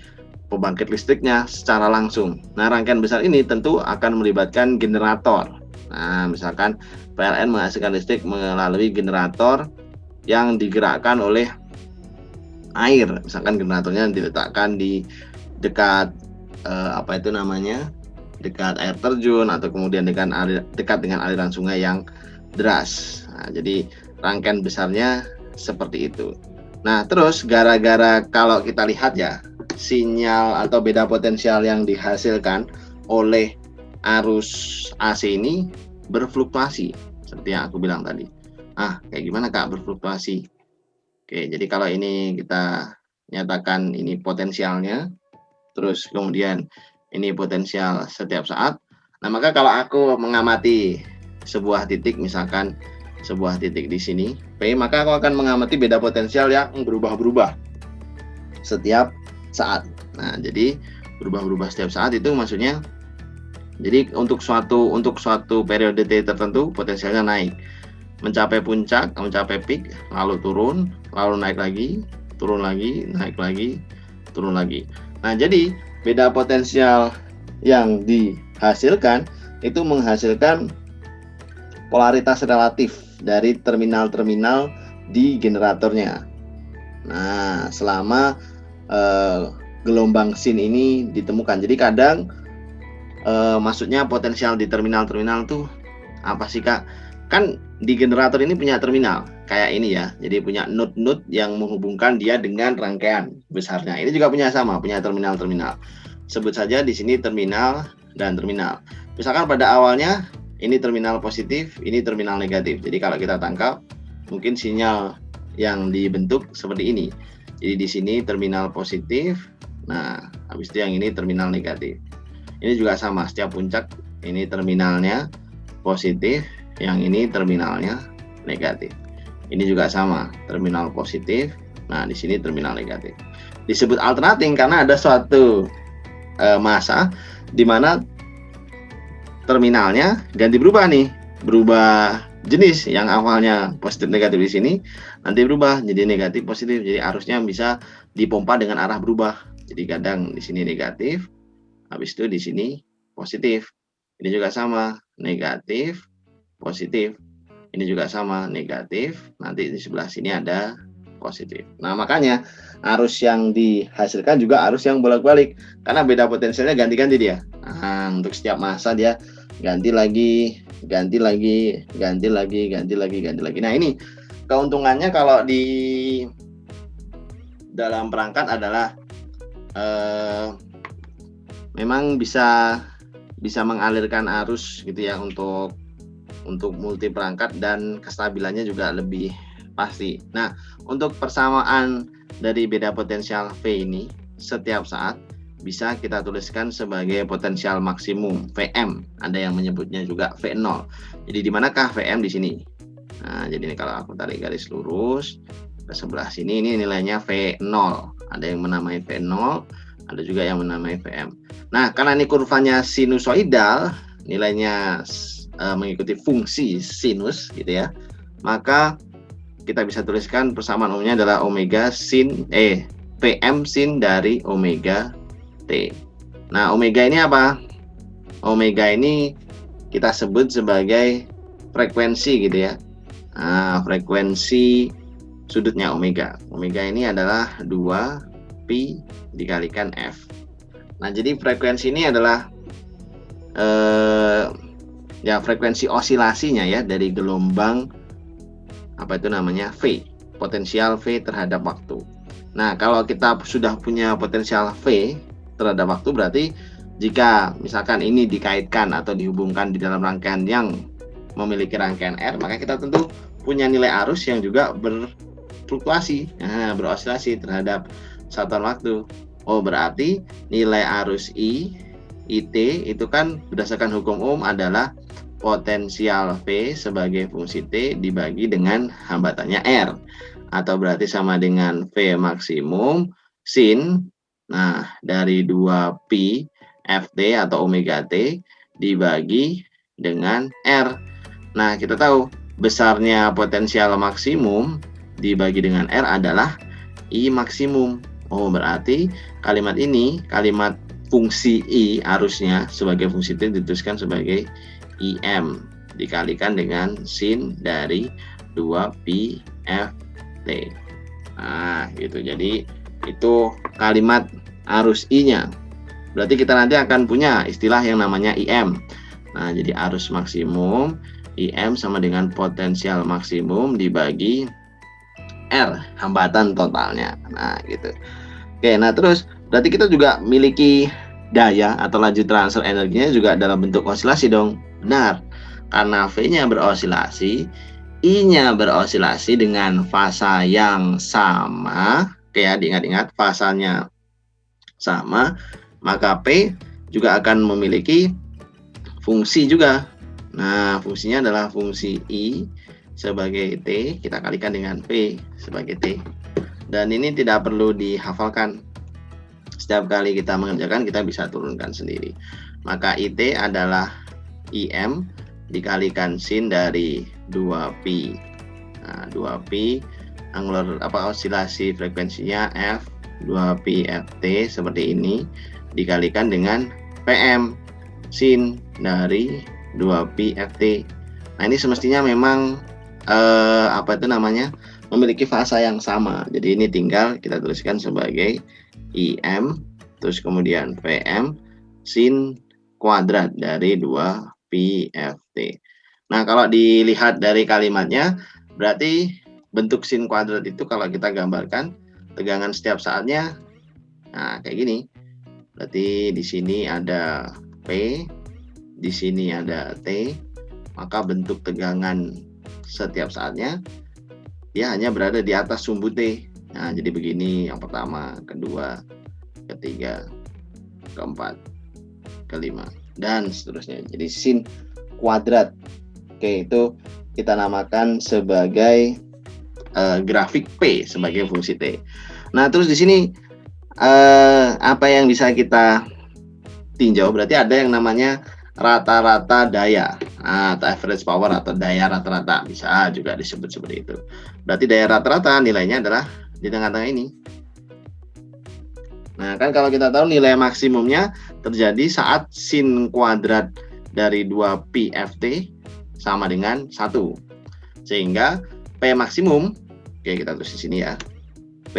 pembangkit listriknya secara langsung. Nah, rangkaian besar ini tentu akan melibatkan generator. Nah, misalkan PLN menghasilkan listrik melalui generator yang digerakkan oleh air. Misalkan generatornya diletakkan di dekat dekat air terjun atau kemudian dekat dengan aliran sungai yang deras. Nah, jadi rangkaian besarnya seperti itu. Nah, terus gara-gara kalau kita lihat ya, sinyal atau beda potensial yang dihasilkan oleh arus AC ini berfluktuasi seperti yang aku bilang tadi. Nah, kayak gimana Kak berfluktuasi? Oke, jadi kalau ini kita nyatakan ini potensialnya, terus kemudian ini potensial setiap saat. Nah, maka kalau aku mengamati sebuah titik, misalkan sebuah titik di sini, P, maka aku akan mengamati beda potensial yang berubah-ubah setiap saat. Nah, jadi berubah-ubah setiap saat itu maksudnya, jadi untuk suatu periode T tertentu potensialnya naik, mencapai puncak, mencapai peak, lalu turun, lalu naik lagi, turun lagi, naik lagi, turun lagi. Nah, jadi beda potensial yang dihasilkan itu menghasilkan polaritas relatif dari terminal-terminal di generatornya. Nah, selama gelombang sin ini ditemukan. Jadi kadang maksudnya potensial di terminal-terminal tuh apa sih, Kak? Kan di generator ini punya terminal kayak ini ya, jadi punya node-node yang menghubungkan dia dengan rangkaian besarnya. Ini juga punya terminal-terminal. Sebut saja di sini terminal dan terminal. Misalkan pada awalnya ini terminal positif, ini terminal negatif. Jadi kalau kita tangkap, mungkin sinyal yang dibentuk seperti ini. Jadi di sini terminal positif, nah habis itu yang ini terminal negatif. Ini juga sama, setiap puncak ini terminalnya positif, yang ini terminalnya negatif. Ini juga sama, terminal positif. Nah, di sini terminal negatif. Disebut alternating karena ada suatu masa di mana terminalnya ganti berubah nih, berubah jenis, yang awalnya positif negatif di sini nanti berubah jadi negatif positif. Jadi arusnya bisa dipompa dengan arah berubah. Jadi kadang di sini negatif, habis itu di sini positif. Ini juga sama, negatif, positif. Ini juga sama, negatif, nanti di sebelah sini ada positif. Nah, makanya arus yang dihasilkan juga arus yang bolak-balik karena beda potensialnya ganti-ganti dia. Nah, untuk setiap masa dia ganti lagi, ganti lagi, ganti lagi, ganti lagi, ganti lagi. Nah, ini keuntungannya kalau di dalam perangkat adalah memang bisa mengalirkan arus gitu ya untuk multi perangkat, dan kestabilannya juga lebih pasti. Nah, untuk persamaan dari beda potensial V ini setiap saat bisa kita tuliskan sebagai potensial maksimum VM. Ada yang menyebutnya juga V0. Jadi di manakah VM di sini? Nah, jadi ini kalau aku tarik garis lurus ke sebelah sini, ini nilainya V0. Ada yang menamai V0, ada juga yang menamai VM. Nah, karena ini kurvanya sinusoidal, nilainya mengikuti fungsi sinus gitu ya, maka kita bisa tuliskan persamaan umumnya adalah omega sin Vm sin dari omega T. Nah, omega ini apa? Omega ini kita sebut sebagai frekuensi gitu ya. Nah, frekuensi sudutnya omega. Omega ini adalah 2pi dikalikan F. Nah, jadi frekuensi ini adalah ya frekuensi osilasinya ya dari gelombang apa itu namanya V, potensial V terhadap waktu. Nah, kalau kita sudah punya potensial V terhadap waktu, berarti jika misalkan ini dikaitkan atau dihubungkan di dalam rangkaian yang memiliki rangkaian R, maka kita tentu punya nilai arus yang juga berfluktuasi, berosilasi terhadap satuan waktu. Oh, berarti nilai arus IT itu kan berdasarkan hukum Ohm adalah potensial V sebagai fungsi T dibagi dengan hambatannya R, atau berarti sama dengan V maksimum sin dari 2pi Ft atau omega T dibagi dengan R. Nah, kita tahu besarnya potensial maksimum dibagi dengan R adalah I maksimum. Oh, berarti kalimat ini, kalimat fungsi I arusnya sebagai fungsi T dituliskan sebagai IM dikalikan dengan sin dari 2pi Ft. Nah, gitu. Jadi itu kalimat arus I-nya. Berarti kita nanti akan punya istilah yang namanya IM. Nah, jadi arus maksimum IM sama dengan potensial maksimum dibagi R, hambatan totalnya. Nah, gitu. Oke, nah terus berarti kita juga miliki daya atau laju transfer energinya juga dalam bentuk osilasi dong. Benar. Karena V-nya berosilasi, I-nya berosilasi dengan fasa yang sama. Oke ya, diingat-ingat fasanya sama, maka P juga akan memiliki fungsi juga. Nah, fungsinya adalah fungsi I sebagai T, kita kalikan dengan P sebagai T. Dan ini tidak perlu dihafalkan. Setiap kali kita mengerjakan, kita bisa turunkan sendiri. Maka IT adalah IM dikalikan sin dari 2pi. Nah, 2pi angular osilasi frekuensinya F 2pi Ft seperti ini dikalikan dengan PM sin dari 2pi Ft. Nah, ini semestinya memang memiliki fasa yang sama. Jadi ini tinggal kita tuliskan sebagai IM terus kemudian PM sin kuadrat dari 2pi Ft. Nah, kalau dilihat dari kalimatnya, berarti bentuk sin kuadrat itu kalau kita gambarkan tegangan setiap saatnya, nah kayak gini. Berarti di sini ada P, di sini ada T, maka bentuk tegangan setiap saatnya dia hanya berada di atas sumbu T. Nah, jadi begini yang pertama, kedua, ketiga, keempat, kelima, dan seterusnya. Jadi sin kuadrat. Oke, itu kita namakan sebagai grafik P sebagai fungsi T. Nah, terus di sini apa yang bisa kita tinjau? Berarti ada yang namanya rata-rata daya atau average power atau daya rata-rata, bisa juga disebut seperti itu. Berarti daya rata-rata nilainya adalah di tengah-tengah ini. Nah, kan kalau kita tahu nilai maksimumnya terjadi saat sin kuadrat dari 2pi Ft sama dengan 1. Sehingga P maksimum, oke kita tulis di sini ya. P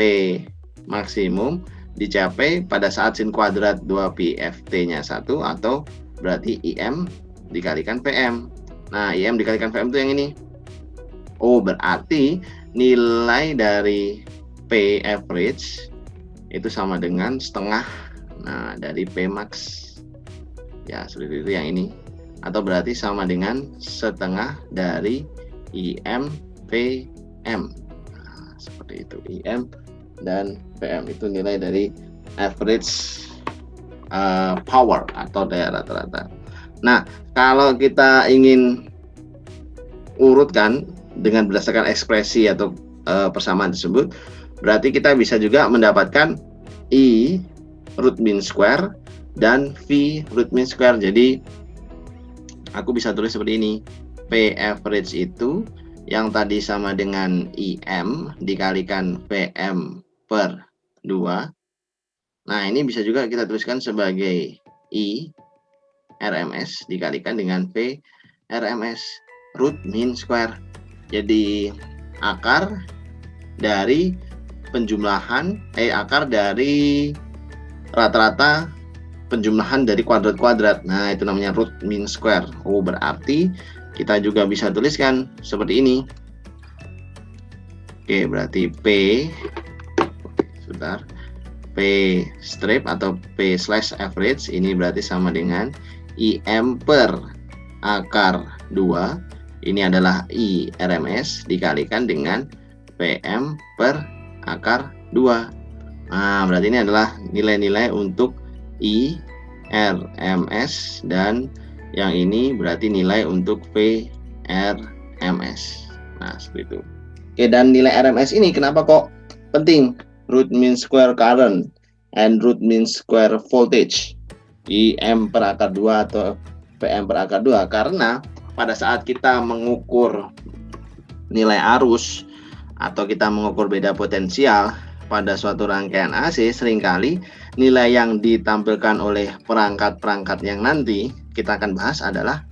maksimum dicapai pada saat sin kuadrat 2pi Ft-nya 1 atau berarti IM dikalikan PM. Nah, IM dikalikan PM itu yang ini. Oh, berarti nilai dari P average itu sama dengan setengah dari P max. Ya, seperti itu yang ini. Atau berarti sama dengan setengah dari IM PM. Nah, seperti itu. IM dan PM itu nilai dari average power atau daya rata-rata. Nah, kalau kita ingin urutkan dengan berdasarkan ekspresi atau persamaan tersebut, berarti kita bisa juga mendapatkan I root mean square dan V root mean square. Jadi aku bisa tulis seperti ini. P average itu yang tadi sama dengan IM dikalikan PM per 2. Nah, ini bisa juga kita tuliskan sebagai I RMS dikalikan dengan V RMS, root mean square. Jadi akar dari akar dari rata-rata penjumlahan dari kuadrat-kuadrat. Nah, itu namanya root mean square. Oh, berarti kita juga bisa tuliskan seperti ini. Oke, berarti P strip atau P slash average ini berarti sama dengan IM per akar 2. Ini adalah I RMS dikalikan dengan PM per akar 2. Nah, berarti ini adalah nilai-nilai untuk I RMS dan yang ini berarti nilai untuk V RMS. Nah, seperti itu. Oke, dan nilai RMS ini kenapa kok penting? Root mean square current and root mean square voltage, IM per akar 2 atau PM per akar 2, karena pada saat kita mengukur nilai arus atau kita mengukur beda potensial pada suatu rangkaian AC, seringkali nilai yang ditampilkan oleh perangkat-perangkat yang nanti kita akan bahas adalah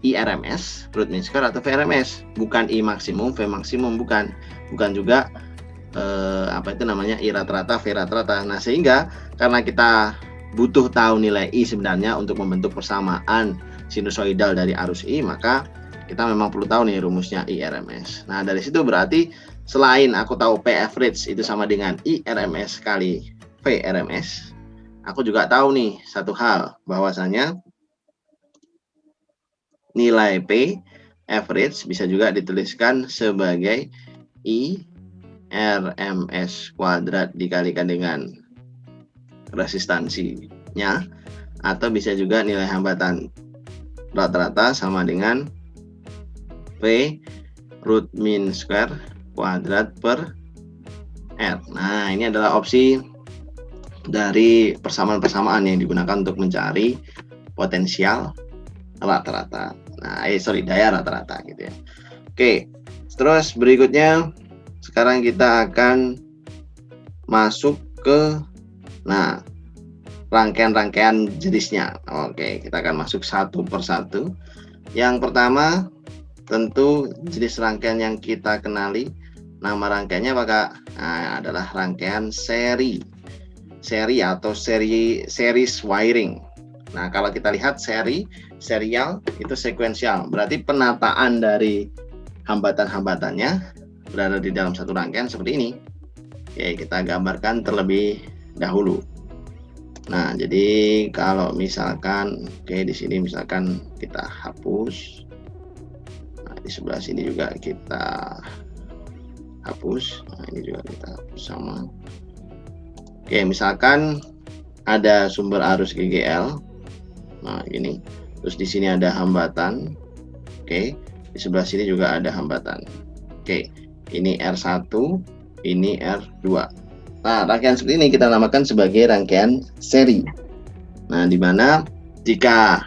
IRMS, root mean square atau VRMS, bukan I maksimum, V maksimum, bukan juga I rata-rata, V rata-rata. Nah, sehingga karena kita butuh tahu nilai I sebenarnya untuk membentuk persamaan sinusoidal dari arus I, maka kita memang perlu tahu nih rumusnya IRMS. Nah, dari situ berarti selain aku tahu P average itu sama dengan IRMS kali V RMS, aku juga tahu nih satu hal, bahwasanya nilai P average bisa juga dituliskan sebagai I RMS kuadrat dikalikan dengan resistansinya, atau bisa juga nilai hambatan rata-rata sama dengan V root mean square kuadrat per R. Nah, ini adalah opsi dari persamaan-persamaan yang digunakan untuk mencari potensial rata-rata. Nah, daya rata-rata gitu ya. Oke, terus berikutnya sekarang kita akan masuk ke rangkaian-rangkaian jenisnya. Oke, kita akan masuk satu persatu. Yang pertama tentu jenis rangkaian yang kita kenali, nama rangkaiannya apa Kak? Nah, adalah rangkaian seri atau series wiring. Nah, kalau kita lihat serial itu sekuensial, berarti penataan dari hambatan-hambatannya berada di dalam satu rangkaian seperti ini. Oke, kita gambarkan terlebih dahulu. Nah, jadi kalau misalkan di sini misalkan kita hapus. Nah, di sebelah sini juga kita hapus. Nah, ini juga kita hapus sama. Oke, misalkan ada sumber arus GGL. Nah, ini. Terus di sini ada hambatan. Oke, di sebelah sini juga ada hambatan. Oke, ini R1, ini R2. Nah, rangkaian seperti ini kita namakan sebagai rangkaian seri. Nah, di mana jika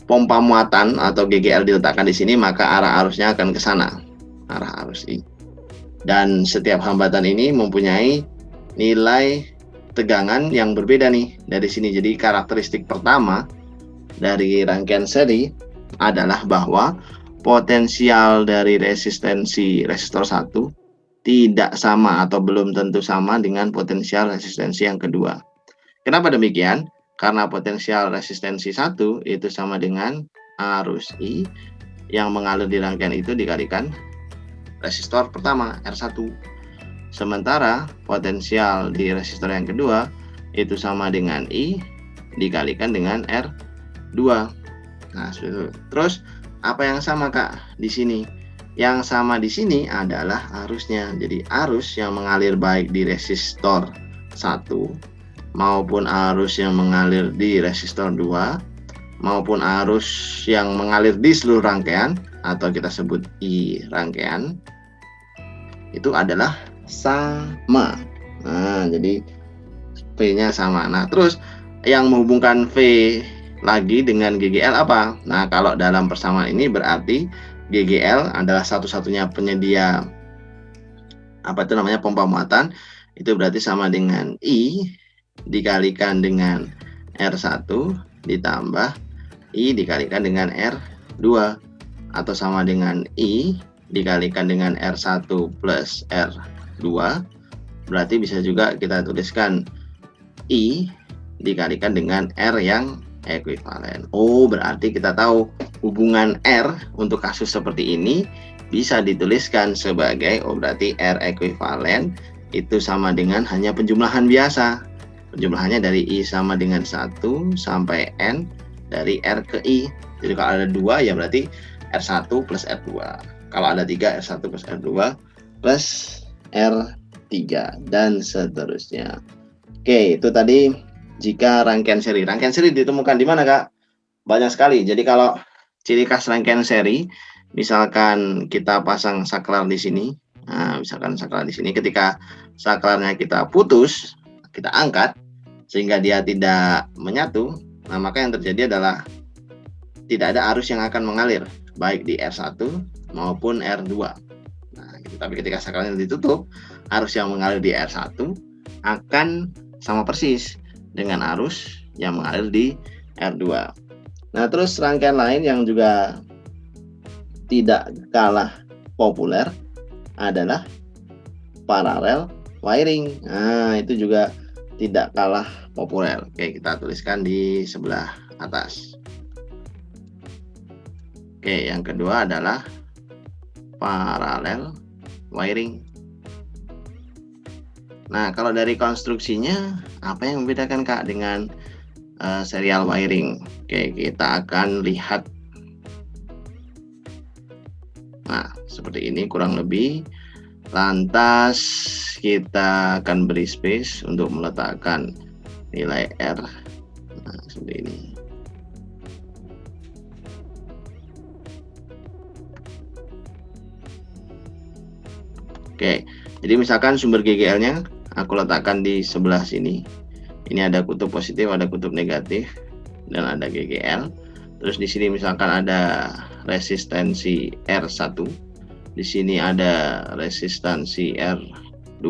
pompa muatan atau GGL diletakkan di sini, maka arah arusnya akan ke sana, arah arus I. Dan setiap hambatan ini mempunyai nilai tegangan yang berbeda nih dari sini. Jadi karakteristik pertama dari rangkaian seri adalah bahwa potensial dari resistor 1 tidak sama atau belum tentu sama dengan potensial resistensi yang kedua. Kenapa demikian? Karena potensial resistensi 1 itu sama dengan arus I yang mengalir di rangkaian itu dikalikan resistor pertama R1. Sementara potensial di resistor yang kedua itu sama dengan I dikalikan dengan R2. Nah, seperti itu. Terus apa yang sama Kak di sini? Yang sama di sini adalah arusnya. Jadi arus yang mengalir baik di resistor 1 maupun arus yang mengalir di resistor 2 maupun arus yang mengalir di seluruh rangkaian atau kita sebut I rangkaian itu adalah sama. Nah, jadi V-nya sama. Nah, terus yang menghubungkan V lagi dengan GGL apa? Nah, kalau dalam persamaan ini berarti GGL adalah satu-satunya penyedia apa itu namanya pompa muatan, itu berarti sama dengan I dikalikan dengan R1 ditambah I dikalikan dengan R2, atau sama dengan I dikalikan dengan R1 plus R2, berarti bisa juga kita tuliskan I dikalikan dengan R yang ekuivalen. Oh, berarti kita tahu hubungan R untuk kasus seperti ini bisa dituliskan sebagai, oh berarti R ekuivalen itu sama dengan hanya penjumlahan biasa. Penjumlahannya dari I sama dengan 1 sampai N dari R ke I. Jadi kalau ada 2 ya berarti R1 plus R2. Kalau ada 3, R1 plus R2 plus R3 dan seterusnya. Oke, itu tadi jika rangkaian seri. Rangkaian seri ditemukan di mana, Kak? Banyak sekali. Jadi kalau ciri khas rangkaian seri, misalkan kita pasang saklar di sini. Nah, misalkan saklar di sini, ketika saklarnya kita putus, kita angkat sehingga dia tidak menyatu, nah maka yang terjadi adalah tidak ada arus yang akan mengalir baik di R1 maupun R2. Nah, gitu. Tapi ketika saklarnya ditutup, arus yang mengalir di R1 akan sama persis dengan arus yang mengalir di R2. Nah, terus rangkaian lain yang juga tidak kalah populer adalah paralel wiring. Nah, itu juga tidak kalah populer. Oke, kita tuliskan di sebelah atas. Oke, yang kedua adalah paralel wiring. Nah, kalau dari konstruksinya, apa yang membedakan, Kak, dengan serial wiring? Oke, kita akan lihat. Nah, seperti ini kurang lebih. Lantas kita akan beri space untuk meletakkan nilai R. Nah, seperti ini. Oke, jadi misalkan sumber GGL-nya aku letakkan di sebelah sini. Ini ada kutub positif, ada kutub negatif, dan ada GGL. Terus di sini misalkan ada resistansi R1. Di sini ada resistansi R2.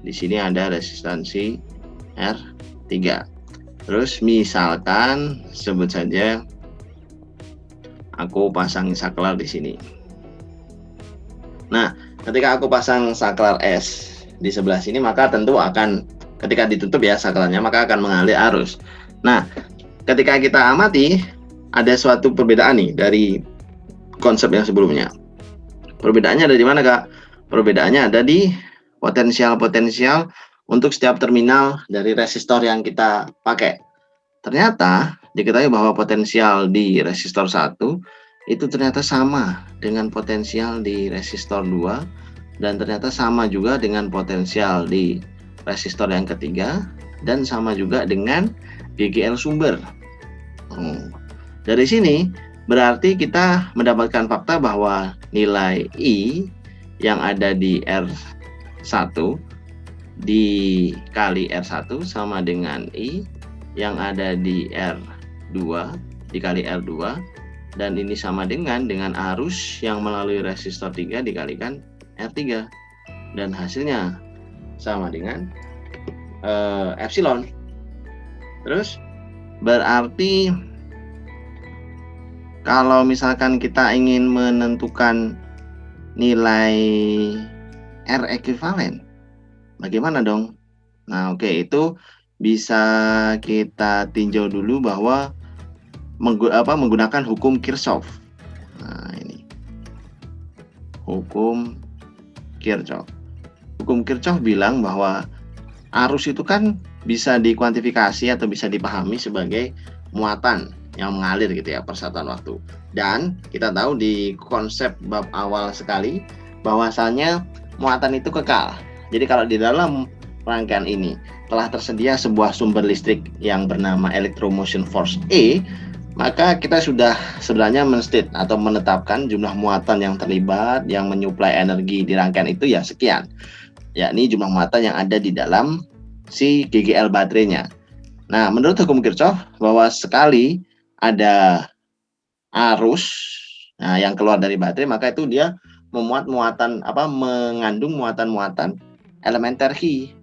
Di sini ada resistansi R3. Terus misalkan sebut saja aku pasang saklar di sini. Nah, ketika aku pasang saklar S di sebelah sini, maka tentu akan ketika ditutup ya saklarnya, maka akan mengalir arus. Nah, ketika kita amati ada suatu perbedaan nih dari konsep yang sebelumnya. Perbedaannya ada di mana, Kak? Perbedaannya ada di potensial-potensial untuk setiap terminal dari resistor yang kita pakai. Ternyata diketahui bahwa potensial di resistor 1 itu ternyata sama dengan potensial di resistor 2, dan ternyata sama juga dengan potensial di resistor yang ketiga, dan sama juga dengan GGL sumber. Dari sini berarti kita mendapatkan fakta bahwa nilai I yang ada di R1 dikali R1 sama dengan I yang ada di R2 dikali R2, dan ini sama dengan arus yang melalui resistor 3 dikalikan R3, dan hasilnya sama dengan epsilon. Terus berarti kalau misalkan kita ingin menentukan nilai R ekuivalen, bagaimana dong? Nah, oke, itu bisa kita tinjau dulu bahwa menggunakan hukum Kirchhoff. Nah, ini hukum Kirchhoff. Hukum Kirchhoff bilang bahwa arus itu kan bisa dikuantifikasi atau bisa dipahami sebagai muatan yang mengalir gitu ya per satuan waktu. Dan kita tahu di konsep bab awal sekali bahwasannya muatan itu kekal. Jadi kalau di dalam rangkaian ini telah tersedia sebuah sumber listrik yang bernama electromotion force E, maka kita sudah sebenarnya menstate atau menetapkan jumlah muatan yang terlibat yang menyuplai energi di rangkaian itu ya sekian, yakni jumlah muatan yang ada di dalam si GGL baterainya. Nah, menurut hukum Kirchhoff bahwa sekali ada arus yang keluar dari baterai, maka itu dia mengandung muatan-muatan elementer Ki.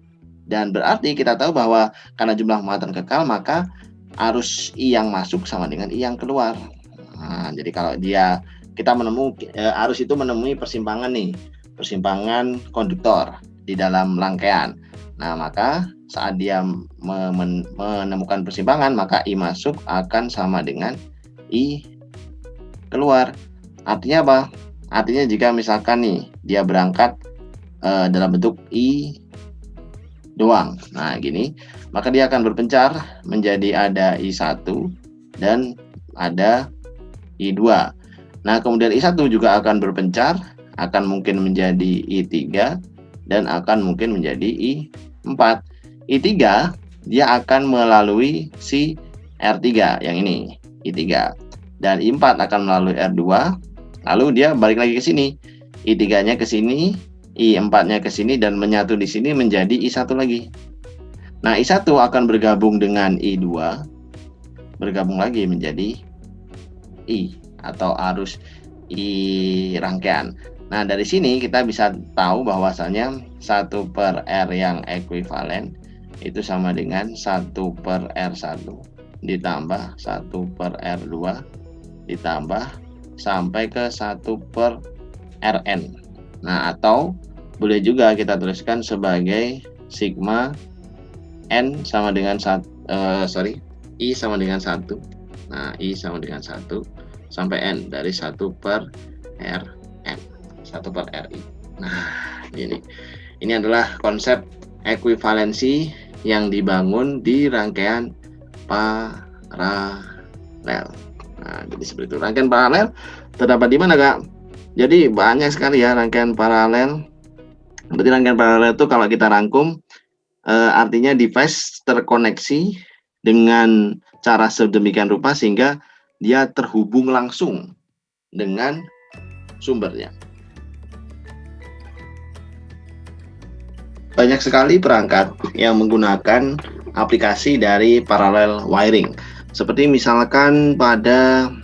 Dan berarti kita tahu bahwa karena jumlah muatan kekal, maka arus I yang masuk sama dengan I yang keluar. Nah, jadi kalau kita menemui arus itu menemui persimpangan nih, persimpangan konduktor di dalam rangkaian. Nah, maka saat dia menemukan persimpangan, maka I masuk akan sama dengan I keluar. Artinya apa? Artinya jika misalkan nih dia berangkat dalam bentuk I doang, nah gini, maka dia akan berpencar menjadi ada I1 dan ada I2. Nah, kemudian I1 juga akan berpencar, akan mungkin menjadi I3 dan akan mungkin menjadi I4. I3 dia akan melalui si R3 yang ini, I3. Dan I4 akan melalui R2, lalu dia balik lagi ke sini. I3-nya ke sini, I4-nya ke sini dan menyatu di sini menjadi I1 lagi. Nah, I1 akan bergabung dengan I2, bergabung lagi menjadi I atau arus I rangkaian. Nah, dari sini kita bisa tahu bahwasanya 1/R yang ekuivalen itu sama dengan 1/R1 ditambah 1/R2 ditambah sampai ke 1/Rn. Nah, atau boleh juga kita tuliskan sebagai sigma N sama dengan I sama dengan 1. Nah, I sama dengan 1 sampai N dari 1/Rn, 1/Ri. Nah, ini adalah konsep ekuivalensi yang dibangun di rangkaian paralel. Nah, jadi seperti itu. Rangkaian paralel terdapat di mana, Kak? Jadi banyak sekali ya rangkaian paralel. Berarti rangkaian paralel itu kalau kita rangkum artinya device terkoneksi dengan cara sedemikian rupa sehingga dia terhubung langsung dengan sumbernya. Banyak sekali perangkat yang menggunakan aplikasi dari parallel wiring. Seperti misalkan pada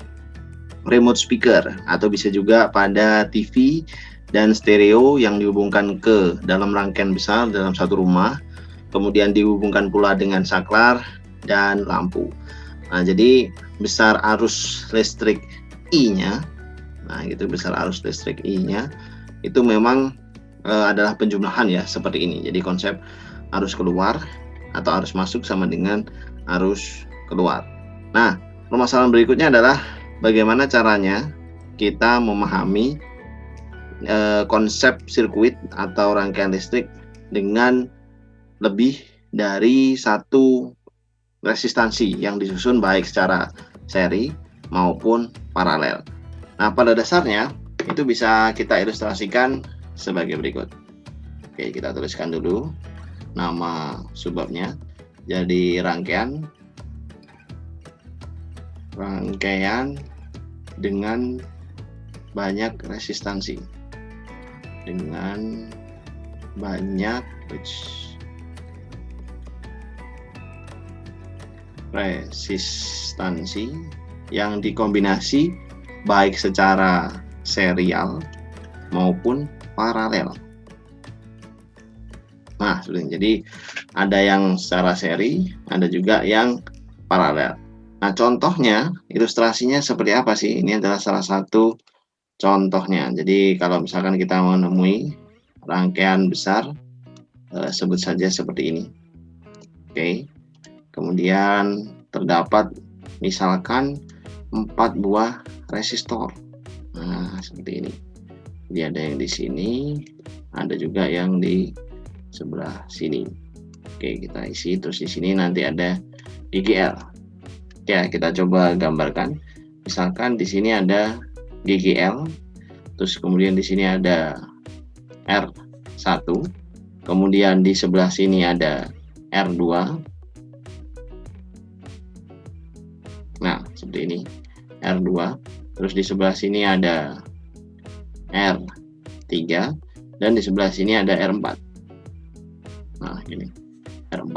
remote speaker atau bisa juga pada TV dan stereo yang dihubungkan ke dalam rangkaian besar dalam satu rumah, kemudian dihubungkan pula dengan saklar dan lampu. Nah, jadi besar arus listrik I-nya, nah gitu, besar arus listrik I-nya itu memang adalah penjumlahan ya seperti ini. Jadi konsep arus keluar atau arus masuk sama dengan arus keluar. Nah, permasalahan berikutnya adalah bagaimana caranya kita memahami konsep sirkuit atau rangkaian listrik dengan lebih dari satu resistansi yang disusun baik secara seri maupun paralel. Nah, pada dasarnya itu bisa kita ilustrasikan sebagai berikut. Oke, kita tuliskan dulu nama subbabnya. Jadi rangkaian dengan banyak resistansi, dengan banyak resistansi yang dikombinasi baik secara serial maupun paralel. Nah, jadi ada yang secara seri, ada juga yang paralel. Nah, contohnya, ilustrasinya seperti apa sih? Ini adalah salah satu contohnya. Jadi kalau misalkan kita menemui rangkaian besar, sebut saja seperti ini. Oke. Kemudian terdapat misalkan 4 buah resistor. Nah, seperti ini. Jadi ada yang di sini, ada juga yang di sebelah sini. Oke, kita isi. Terus di sini nanti ada GGL. Ya, kita coba gambarkan. Misalkan di sini ada GGL, terus kemudian di sini ada R1, kemudian di sebelah sini ada R2. Nah, seperti ini, R2, terus di sebelah sini ada R3, dan di sebelah sini ada R4. Nah, ini R4.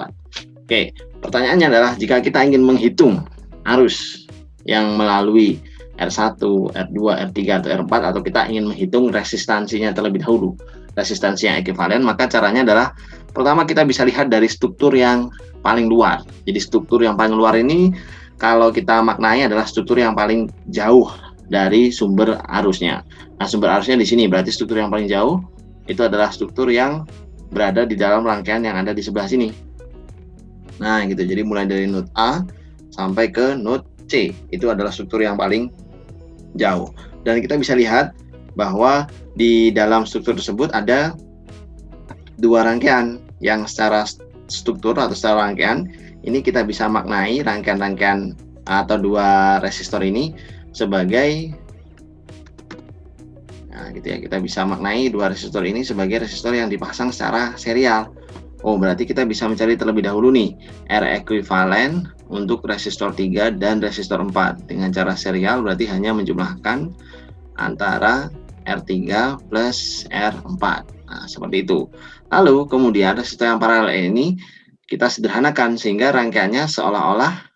Oke, pertanyaannya adalah jika kita ingin menghitung arus yang melalui R1, R2, R3, atau R4, atau kita ingin menghitung resistansinya terlebih dahulu, resistansi yang ekuivalen, maka caranya adalah pertama kita bisa lihat dari struktur yang paling luar. Jadi struktur yang paling luar ini kalau kita maknai adalah struktur yang paling jauh dari sumber arusnya. Nah, sumber arusnya di sini, berarti struktur yang paling jauh itu adalah struktur yang berada di dalam rangkaian yang ada di sebelah sini. Nah, gitu. Jadi mulai dari node A sampai ke node C, itu adalah struktur yang paling jauh. Dan kita bisa lihat bahwa di dalam struktur tersebut ada dua rangkaian yang secara struktur atau secara rangkaian ini kita bisa maknai rangkaian-rangkaian atau dua resistor ini sebagai, nah gitu ya, kita bisa maknai dua resistor ini sebagai resistor yang dipasang secara serial. Oh, berarti kita bisa mencari terlebih dahulu nih R ekuivalen untuk resistor 3 dan resistor 4 dengan cara serial, berarti hanya menjumlahkan antara R3 plus R4. Nah, seperti itu. Lalu kemudian resistor yang paralel ini kita sederhanakan sehingga rangkaiannya seolah-olah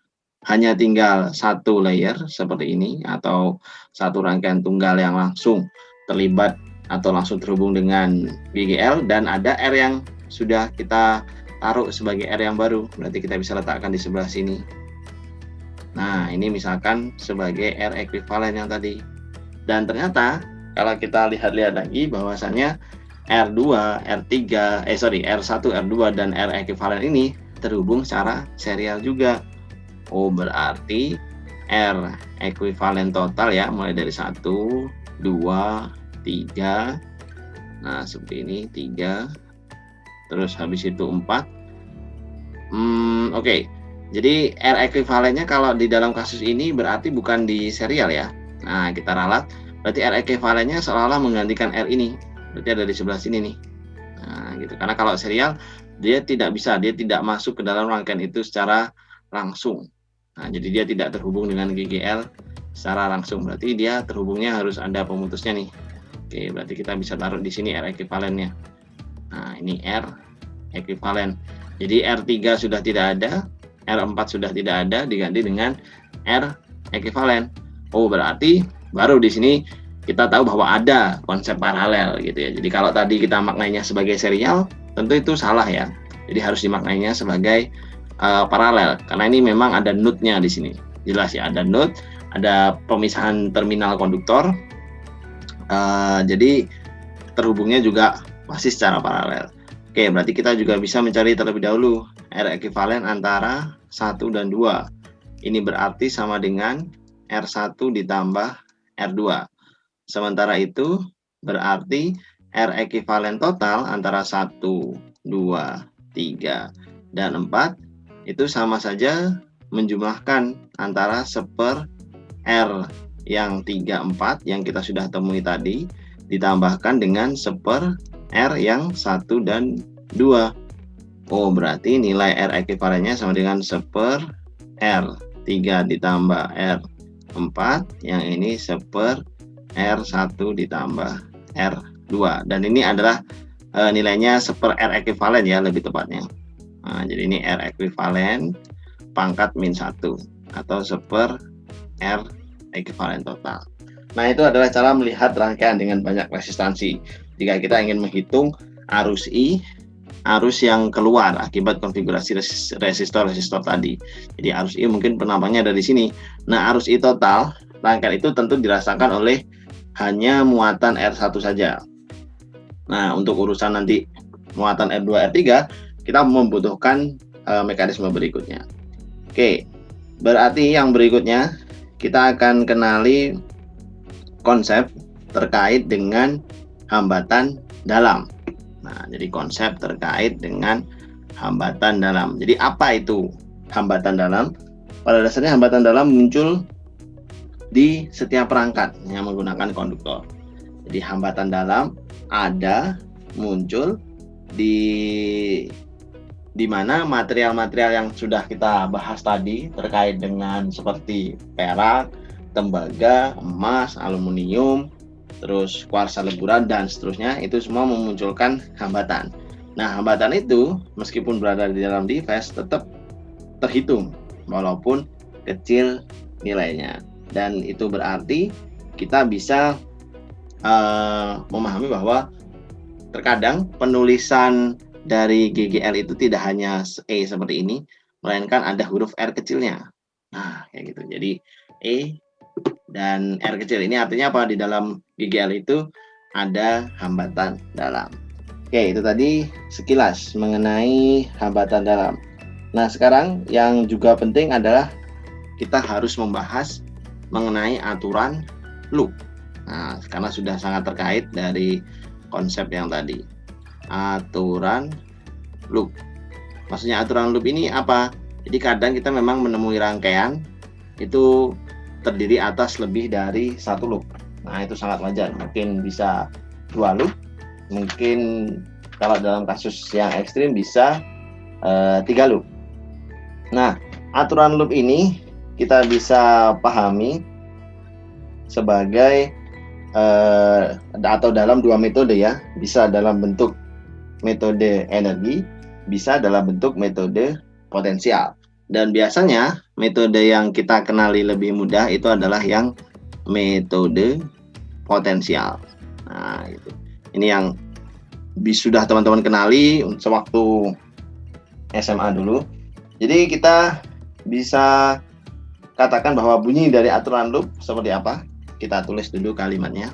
hanya tinggal satu layer seperti ini, atau satu rangkaian tunggal yang langsung terlibat atau langsung terhubung dengan GGL, dan ada R yang sudah kita taruh sebagai R yang baru, berarti kita bisa letakkan di sebelah sini. Nah, ini misalkan sebagai R ekuivalen yang tadi. Dan ternyata kalau kita lihat-lihat lagi bahwasannya R1, R2, dan R ekuivalen ini terhubung secara serial juga. Oh, berarti R ekuivalen total ya, mulai dari 1, 2, 3. Nah, seperti ini 3. Terus habis itu 4. Oke. Jadi R ekuivalennya kalau di dalam kasus ini berarti bukan di serial ya. Nah, kita ralat. Berarti R ekuivalennya seolah-olah menggantikan R ini. Berarti ada di sebelah sini nih. Nah, gitu. Karena kalau serial dia tidak bisa, dia tidak masuk ke dalam rangkaian itu secara langsung. Nah, jadi dia tidak terhubung dengan GGL secara langsung. Berarti dia terhubungnya harus ada pemutusnya nih. Oke, berarti kita bisa taruh di sini R ekuivalennya. Nah, ini R ekuivalen. Jadi R3 sudah tidak ada, R4 sudah tidak ada, diganti dengan R ekuivalen. Oh, berarti baru di sini kita tahu bahwa ada konsep paralel gitu ya. Jadi kalau tadi kita maknainya sebagai serial, tentu itu salah ya. Jadi harus dimaknainya sebagai paralel, karena ini memang ada node-nya di sini. Jelas ya, ada node, ada pemisahan terminal konduktor. Jadi terhubungnya juga masih secara paralel. Oke, berarti kita juga bisa mencari terlebih dahulu R ekuivalen antara 1 dan 2. Ini berarti sama dengan R1 ditambah R2. Sementara itu berarti R ekuivalen total antara 1, 2, 3, dan 4 itu sama saja menjumlahkan antara 1/r R yang 3, 4 yang kita sudah temui tadi ditambahkan dengan 1/r R yang 1 dan 2. Oh, berarti nilai R ekuivalennya sama dengan 1/r 3 ditambah R4, yang ini 1/r 1 ditambah R2. Dan ini adalah nilainya 1/r ekuivalen ya, lebih tepatnya. Nah, jadi ini R ekuivalen pangkat min 1 atau 1/r ekuivalen total. Nah, itu adalah cara melihat rangkaian dengan banyak resistansi. Jika kita ingin menghitung arus I, arus yang keluar akibat konfigurasi resistor tadi. Jadi arus I mungkin penampaknya ada di sini. Nah, arus I total rangkaian itu tentu dirasakan oleh hanya muatan R1 saja. Nah, untuk urusan nanti muatan R2, R3, kita membutuhkan mekanisme berikutnya. Oke, berarti yang berikutnya kita akan kenali konsep terkait dengan hambatan dalam. Nah, jadi konsep terkait dengan hambatan dalam. Jadi apa itu hambatan dalam? Pada dasarnya hambatan dalam muncul di setiap perangkat yang menggunakan konduktor. Jadi hambatan dalam ada muncul di mana material-material yang sudah kita bahas tadi terkait dengan seperti perak, tembaga, emas, aluminium, terus kuarsa leburan dan seterusnya, itu semua memunculkan hambatan. Nah, hambatan itu meskipun berada di dalam device tetap terhitung walaupun kecil nilainya. dan itu berarti kita bisa memahami bahwa terkadang penulisan dari GGR itu tidak hanya E seperti ini, melainkan ada huruf R kecilnya. Nah, kayak gitu. Jadi E dan R kecil ini artinya apa? Di dalam GGR itu ada hambatan dalam. Oke, itu tadi sekilas mengenai hambatan dalam. Nah, sekarang yang juga penting adalah kita harus membahas mengenai aturan loop. Nah, karena sudah sangat terkait dari konsep yang tadi. Aturan loop. Maksudnya aturan loop ini apa? Jadi kadang kita memang menemui rangkaian itu terdiri atas lebih dari satu loop. Nah, itu sangat wajar. Mungkin bisa 2 loop. Mungkin kalau dalam kasus yang ekstrim bisa 3 loop. Nah, aturan loop ini kita bisa pahami sebagai atau dalam 2 metode ya, bisa dalam bentuk metode energi, bisa dalam bentuk metode potensial. Dan biasanya metode yang kita kenali lebih mudah itu adalah yang metode potensial. Nah, itu. Ini yang sudah teman-teman kenali sewaktu SMA dulu. Jadi kita bisa katakan bahwa bunyi dari aturan loop seperti apa? Kita tulis dulu kalimatnya.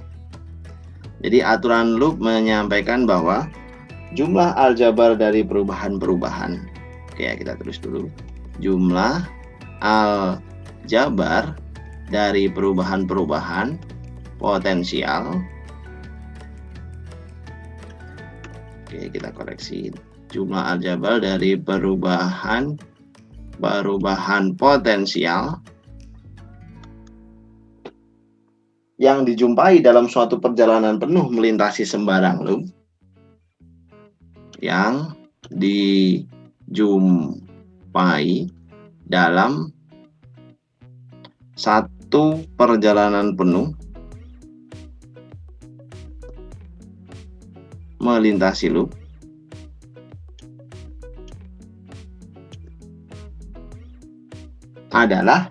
Jadi aturan loop menyampaikan bahwa jumlah aljabar dari perubahan-perubahan. Oke, ya, kita tulis dulu. Jumlah aljabar dari perubahan-perubahan potensial. Oke, kita koreksi. Jumlah aljabar dari perubahan potensial yang dijumpai dalam suatu perjalanan penuh melintasi sembarang loop. Yang dijumpai dalam satu perjalanan penuh melintasi loop adalah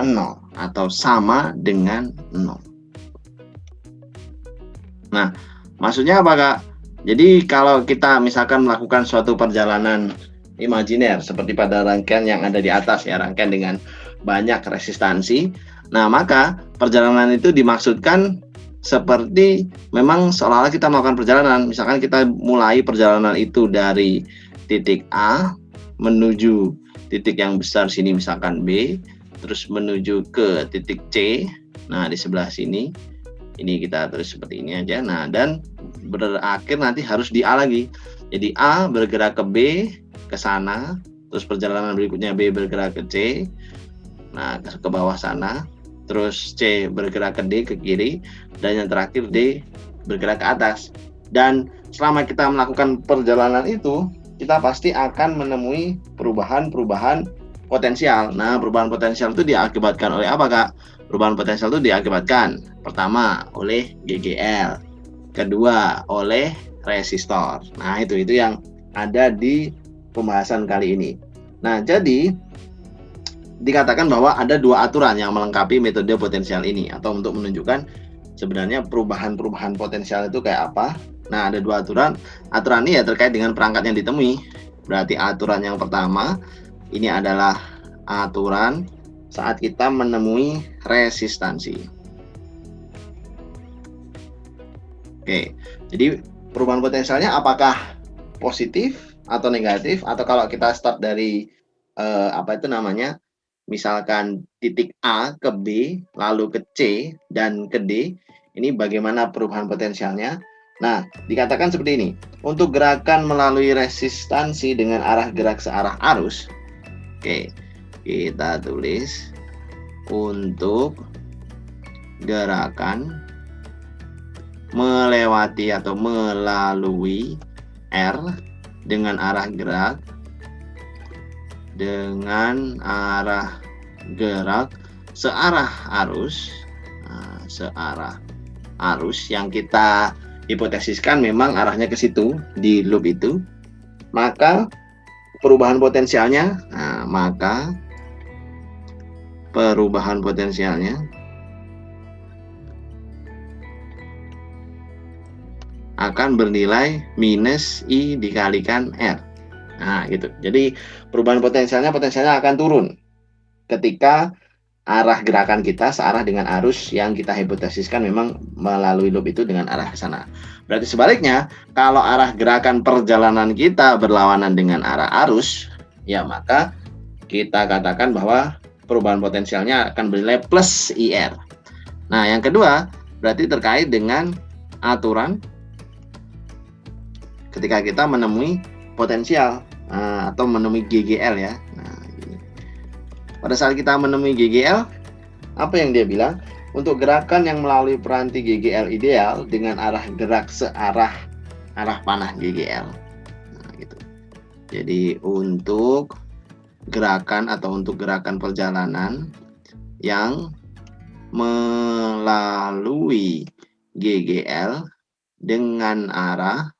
0 atau sama dengan 0. Nah, maksudnya apa, Kak? Jadi kalau kita misalkan melakukan suatu perjalanan imajiner seperti pada rangkaian yang ada di atas ya, rangkaian dengan banyak resistansi. Nah, maka perjalanan itu dimaksudkan seperti memang seolah-olah kita melakukan perjalanan. Misalkan kita mulai perjalanan itu dari titik A menuju titik yang besar sini misalkan B, terus menuju ke titik C. Nah, di sebelah sini ini kita tulis seperti ini aja. Nah, dan berakhir nanti harus di A lagi. Jadi A bergerak ke B ke sana, terus perjalanan berikutnya B bergerak ke C. Nah, ke bawah sana, terus C bergerak ke D ke kiri, dan yang terakhir D bergerak ke atas. Dan selama kita melakukan perjalanan itu, kita pasti akan menemui perubahan-perubahan potensial. Nah, perubahan potensial itu diakibatkan oleh apa, Kak? Perubahan potensial itu diakibatkan pertama oleh GGL, kedua oleh resistor. Nah, itu yang ada di pembahasan kali ini. Nah, jadi dikatakan bahwa ada 2 aturan yang melengkapi metode potensial ini, atau untuk menunjukkan sebenarnya perubahan-perubahan potensial itu kayak apa. Nah, ada 2 aturan. Aturan ini ya terkait dengan perangkat yang ditemui. Berarti aturan yang pertama ini adalah aturan saat kita menemui resistansi. Oke, jadi perubahan potensialnya apakah positif atau negatif, atau kalau kita start dari misalkan titik A ke B, lalu ke C dan ke D, ini bagaimana perubahan potensialnya? Nah, dikatakan seperti ini. Untuk gerakan melalui resistansi dengan arah gerak searah arus, oke, kita tulis untuk gerakan melewati atau melalui R dengan arah gerak searah arus. Nah, searah arus yang kita hipotesiskan memang arahnya ke situ di loop itu, maka perubahan potensialnya, maka perubahan potensialnya akan bernilai minus I dikalikan R. Nah, gitu. Jadi perubahan potensialnya akan turun ketika arah gerakan kita searah dengan arus yang kita hipotesiskan memang melalui loop itu dengan arah ke sana. Berarti sebaliknya, kalau arah gerakan perjalanan kita berlawanan dengan arah arus, ya maka kita katakan bahwa perubahan potensialnya akan bernilai plus IR. Nah, yang kedua, berarti terkait dengan aturan ketika kita menemui potensial atau menemui GGL ya. Nah, pada saat kita menemui GGL, apa yang dia bilang? Untuk gerakan yang melalui peranti GGL ideal dengan arah gerak searah arah panah GGL. Nah, gitu. Jadi untuk gerakan atau untuk gerakan perjalanan yang melalui GGL dengan arah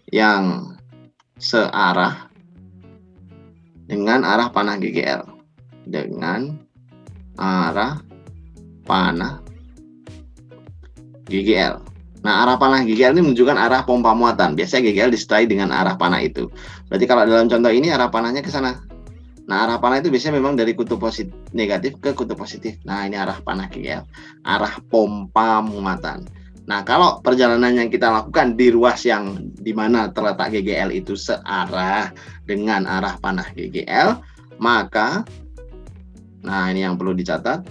yang searah dengan arah panah GGL, dengan arah panah GGL. Nah, arah panah GGL ini menunjukkan arah pompa muatan. Biasanya GGL disertai dengan arah panah itu. Berarti kalau dalam contoh ini arah panahnya ke sana. Nah, arah panah itu biasanya memang dari kutub positif negatif ke kutub positif. Nah, ini arah panah GGL, arah pompa muatan. Nah, kalau perjalanan yang kita lakukan di ruas yang dimana terletak GGL itu searah dengan arah panah GGL, maka, nah ini yang perlu dicatat,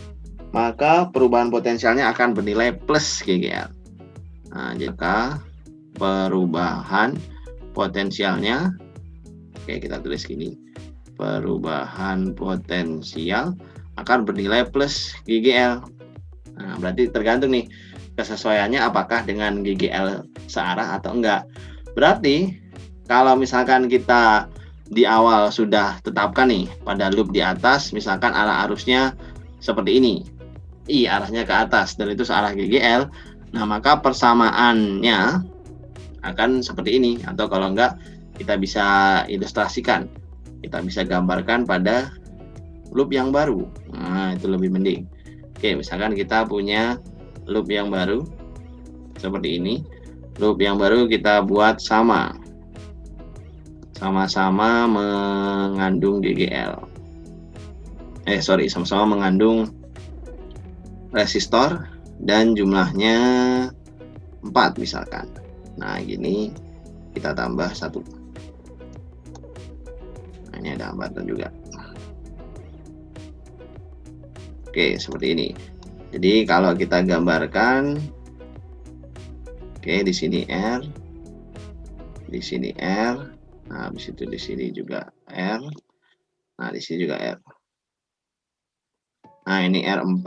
maka perubahan potensialnya akan bernilai plus GGL. Nah, jika perubahan potensialnya, oke kita tulis gini, perubahan potensial akan bernilai plus GGL. Nah, berarti tergantung nih kesesuaiannya apakah dengan GGL searah atau enggak. Berarti kalau misalkan kita di awal sudah tetapkan nih pada loop di atas, misalkan arah arusnya seperti ini, I arahnya ke atas dan itu searah GGL, nah maka persamaannya akan seperti ini. Atau kalau enggak, kita bisa ilustrasikan, kita bisa gambarkan pada loop yang baru. Nah, itu lebih mending. Oke, misalkan kita punya loop yang baru seperti ini. Loop yang baru kita buat sama-sama mengandung GGL. Sama-sama mengandung resistor dan jumlahnya 4 misalkan. Nah, gini kita tambah 1. Nah, ini ada hambatan juga. Oke, seperti ini. Jadi kalau kita gambarkan, oke di sini R, di sini R, nah habis itu di sini juga R, nah di sini juga R. Nah ini R4,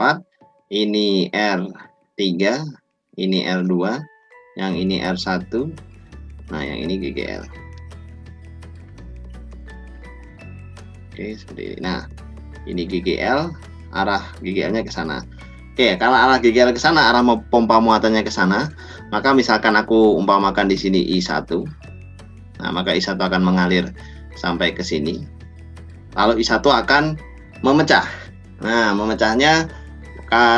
ini R3, ini R2, yang ini R1, nah yang ini GGL. Oke seperti ini. Nah ini GGL, arah GGL-nya ke sana. Oke, kalau arah GGL ke sana, arah pompa muatannya ke sana, maka misalkan aku umpamakan di sini I1, nah maka I1 akan mengalir sampai ke sini. Lalu I1 akan memecah. Nah, memecahnya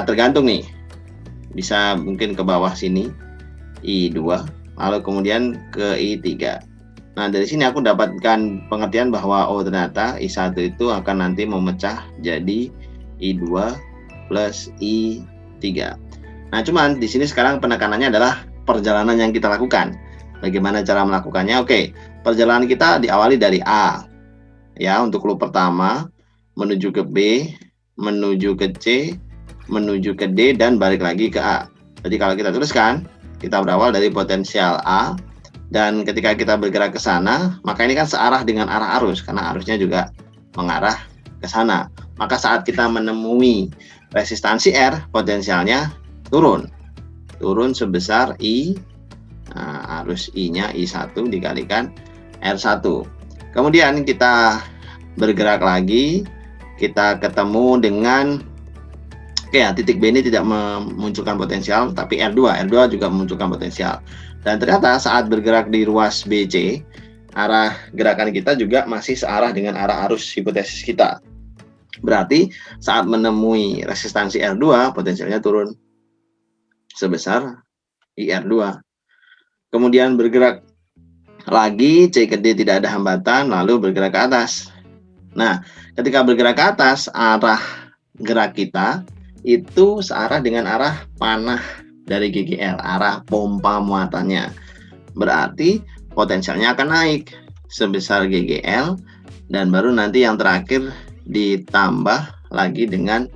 tergantung nih, bisa mungkin ke bawah sini I2, lalu kemudian ke I3. Nah, dari sini aku dapatkan pengertian bahwa oh ternyata I1 itu akan nanti memecah jadi I2 plus I3. Nah, cuman di sini sekarang penekanannya adalah perjalanan yang kita lakukan. Bagaimana cara melakukannya? Oke, perjalanan kita diawali dari A. Ya, untuk loop pertama menuju ke B, menuju ke C, menuju ke D dan balik lagi ke A. Jadi kalau kita tuliskan, kita berawal dari potensial A dan ketika kita bergerak ke sana, maka ini kan searah dengan arah arus karena arusnya juga mengarah ke sana. Maka saat kita menemui resistansi R, potensialnya turun sebesar I, nah, arus I-nya I1 dikalikan R1. Kemudian kita bergerak lagi, kita ketemu dengan titik B ini tidak memunculkan potensial, tapi R2 juga memunculkan potensial. Dan ternyata saat bergerak di ruas BC, arah gerakan kita juga masih searah dengan arah arus hipotesis kita. Berarti saat menemui resistansi R2, potensialnya turun sebesar IR2. Kemudian bergerak lagi, C ke D tidak ada hambatan, lalu bergerak ke atas. Nah, ketika bergerak ke atas, arah gerak kita itu searah dengan arah panah dari GGL, arah pompa muatannya. Berarti potensialnya akan naik sebesar GGL, dan baru nanti yang terakhir ditambah lagi dengan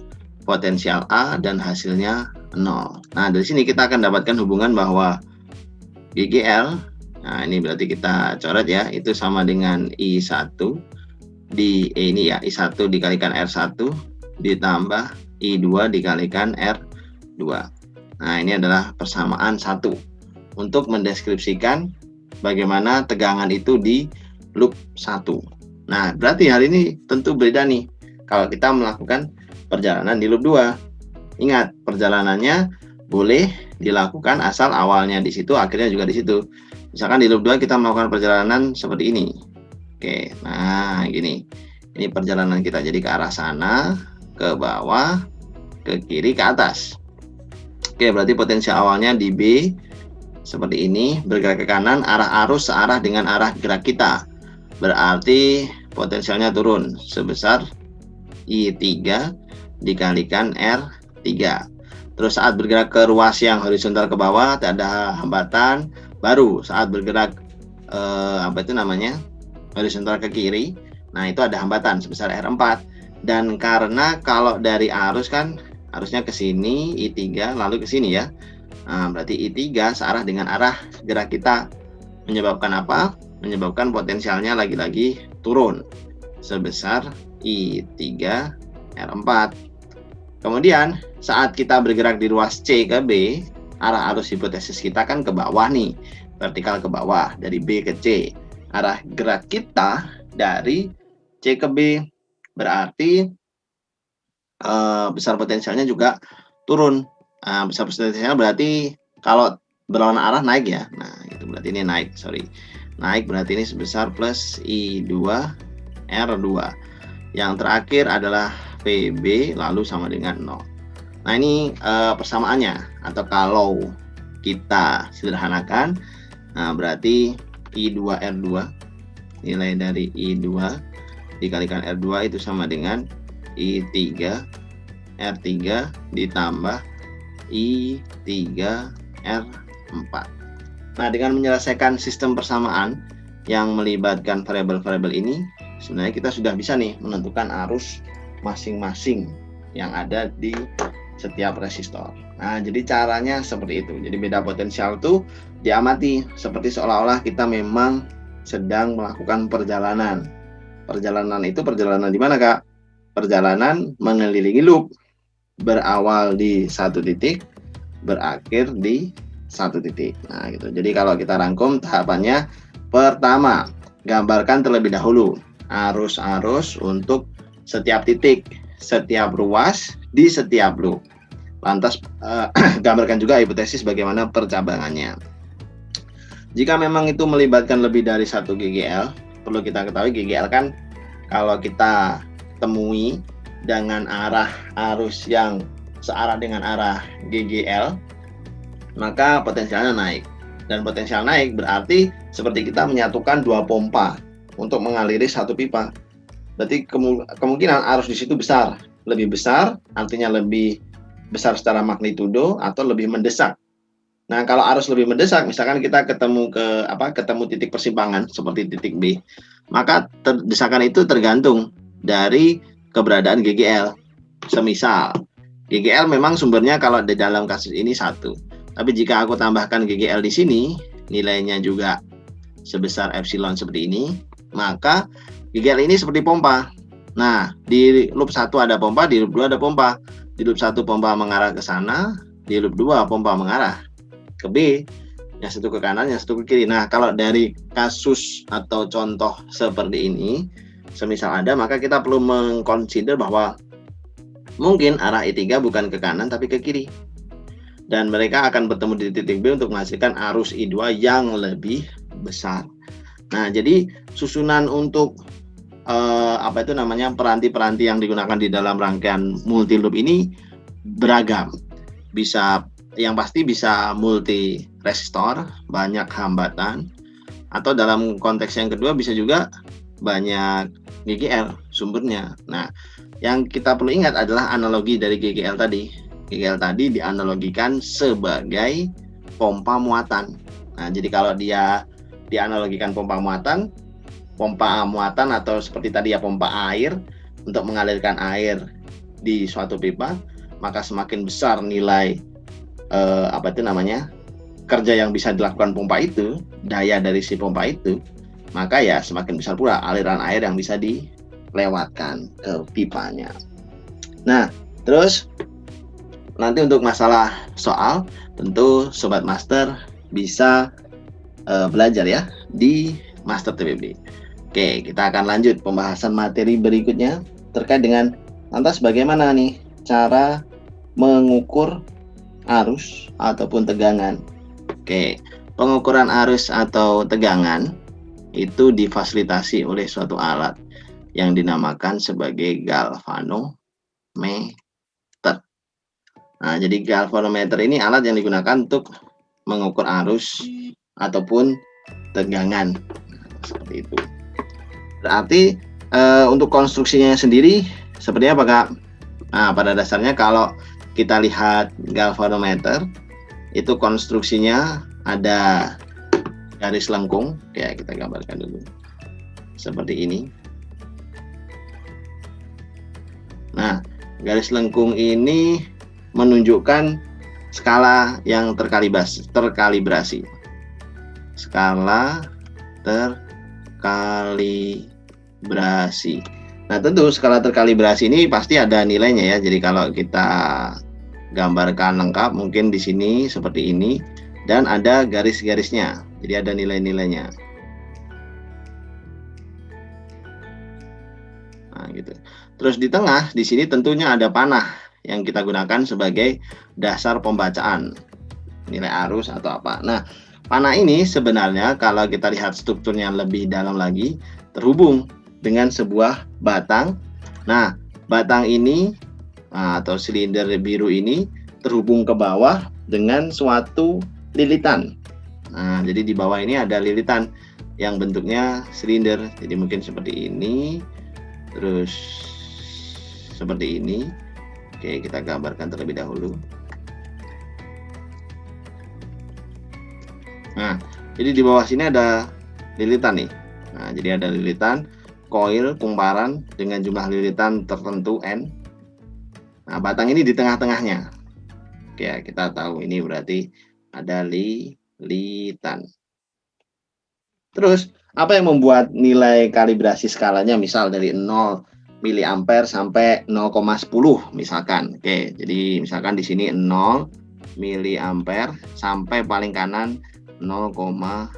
potensial A dan hasilnya 0. Nah, dari sini kita akan dapatkan hubungan bahwa GGL, nah ini berarti kita coret ya, itu sama dengan I1 di ini ya, I1 dikalikan R1 ditambah I2 dikalikan R2. Nah, ini adalah persamaan 1 untuk mendeskripsikan bagaimana tegangan itu di loop 1. Nah, berarti hal ini tentu beda nih kalau kita melakukan perjalanan di loop 2. Ingat, perjalanannya boleh dilakukan asal awalnya di situ, akhirnya juga di situ. Misalkan di loop 2 kita melakukan perjalanan seperti ini. Oke, nah gini. Ini perjalanan kita jadi ke arah sana, ke bawah, ke kiri, ke atas. Oke, berarti potensial awalnya di B seperti ini, bergerak ke kanan, arah arus searah dengan arah gerak kita. Berarti potensialnya turun sebesar I3 dikalikan R3. Terus saat bergerak ke ruas yang horizontal ke bawah, tak ada hambatan. Baru saat bergerak horizontal ke kiri, nah itu ada hambatan sebesar R4. Dan karena kalau dari arus kan arusnya ke sini, I3 lalu ke sini ya. Nah, berarti I3 searah dengan arah gerak kita. Menyebabkan apa? Menyebabkan potensialnya lagi-lagi turun sebesar I3 R4. Kemudian saat kita bergerak di ruas C ke B, arah arus hipotesis kita kan ke bawah nih, vertikal ke bawah dari B ke C. Arah gerak kita dari C ke B, berarti besar potensialnya juga turun. Besar potensialnya berarti kalau berlawanan arah naik ya. Nah, itu berarti ini naik, naik berarti ini sebesar plus I2 R2. Yang terakhir adalah PB lalu sama dengan 0. Nah, ini persamaannya, atau kalau kita sederhanakan, nah berarti I2 R2, nilai dari I2 dikalikan R2 itu sama dengan I3 R3 ditambah I3 R4. Nah, dengan menyelesaikan sistem persamaan yang melibatkan variabel-variabel ini, sebenarnya kita sudah bisa nih menentukan arus masing-masing yang ada di setiap resistor. Nah, jadi caranya seperti itu. Jadi beda potensial itu diamati seperti seolah-olah kita memang sedang melakukan perjalanan. Perjalanan itu perjalanan di mana, Kak? Perjalanan mengelilingi loop. Berawal di satu titik, berakhir di satu titik. Nah, gitu. Jadi kalau kita rangkum tahapannya, pertama, gambarkan terlebih dahulu arus-arus untuk setiap titik, setiap ruas di setiap loop. Lantas gambarkan juga hipotesis bagaimana percabangannya. Jika memang itu melibatkan lebih dari satu GGL, perlu kita ketahui GGL kan kalau kita temui dengan arah arus yang searah dengan arah GGL, maka potensialnya naik. Dan potensial naik berarti seperti kita menyatukan dua pompa untuk mengaliri satu pipa. Berarti kemungkinan arus di situ besar, lebih besar, artinya lebih besar secara magnitudo atau lebih mendesak. Nah, kalau arus lebih mendesak, misalkan kita ketemu titik persimpangan seperti titik B, maka desakan itu tergantung dari keberadaan GGL. Semisal GGL memang sumbernya kalau di dalam kasus ini 1. Tapi jika aku tambahkan GGL di sini, nilainya juga sebesar epsilon seperti ini, maka GGL ini seperti pompa. Nah, di loop 1 ada pompa, di loop 2 ada pompa. Di loop 1 pompa mengarah ke sana, di loop 2 pompa mengarah ke B, yang satu ke kanan, yang satu ke kiri. Nah, kalau dari kasus atau contoh seperti ini, semisal ada, maka kita perlu mengconsider bahwa mungkin arah I3 bukan ke kanan tapi ke kiri. Dan mereka akan bertemu di titik B untuk menghasilkan arus I2 yang lebih besar. Nah, jadi susunan untuk apa itu namanya, peranti-peranti yang digunakan di dalam rangkaian multi loop ini beragam. Bisa, yang pasti bisa multi resistor, banyak hambatan, atau dalam konteks yang kedua bisa juga banyak GGL sumbernya. Nah, yang kita perlu ingat adalah analogi dari GGL tadi. GGL tadi dianalogikan sebagai pompa muatan. Nah, jadi kalau dia dianalogikan pompa muatan atau seperti tadi ya, pompa air untuk mengalirkan air di suatu pipa, maka semakin besar nilai apa itu namanya, kerja yang bisa dilakukan pompa itu, daya dari si pompa itu, maka ya semakin besar pula aliran air yang bisa dilewatkan ke pipanya. Nah, terus nanti untuk masalah soal, tentu Sobat Master bisa belajar ya di Master TPB. Oke, kita akan lanjut pembahasan materi berikutnya terkait dengan lantas bagaimana nih cara mengukur arus ataupun tegangan. Oke, pengukuran arus atau tegangan itu difasilitasi oleh suatu alat yang dinamakan sebagai galvanometer. Nah, jadi galvanometer ini alat yang digunakan untuk mengukur arus ataupun tegangan. Seperti itu. Berarti untuk konstruksinya sendiri seperti apa, Kak? Nah, pada dasarnya kalau kita lihat galvanometer, itu konstruksinya ada garis lengkung, kayak kita gambarkan dulu seperti ini. Nah, garis lengkung ini menunjukkan skala yang terkalibrasi. Skala terkalibrasi. Nah, tentu skala terkalibrasi ini pasti ada nilainya ya. Jadi kalau kita gambarkan lengkap mungkin di sini seperti ini, dan ada garis-garisnya. Jadi ada nilai-nilainya. Nah, gitu. Terus di tengah di sini tentunya ada panah yang kita gunakan sebagai dasar pembacaan nilai arus atau apa. Nah, panah ini sebenarnya kalau kita lihat strukturnya lebih dalam lagi, terhubung dengan sebuah batang. Nah, batang ini atau silinder biru ini terhubung ke bawah dengan suatu lilitan. Nah, jadi di bawah ini ada lilitan yang bentuknya silinder. Jadi mungkin seperti ini, terus seperti ini. Oke, kita gambarkan terlebih dahulu. Nah, jadi di bawah sini ada lilitan nih. Nah, jadi ada lilitan, koil, kumparan dengan jumlah lilitan tertentu N. Nah, batang ini di tengah-tengahnya. Oke, kita tahu ini berarti ada lilitan. Terus, apa yang membuat nilai kalibrasi skalanya misal dari 0 miliampere sampai 0,10 misalkan. Oke, jadi misalkan di sini 0 miliampere sampai paling kanan 0,10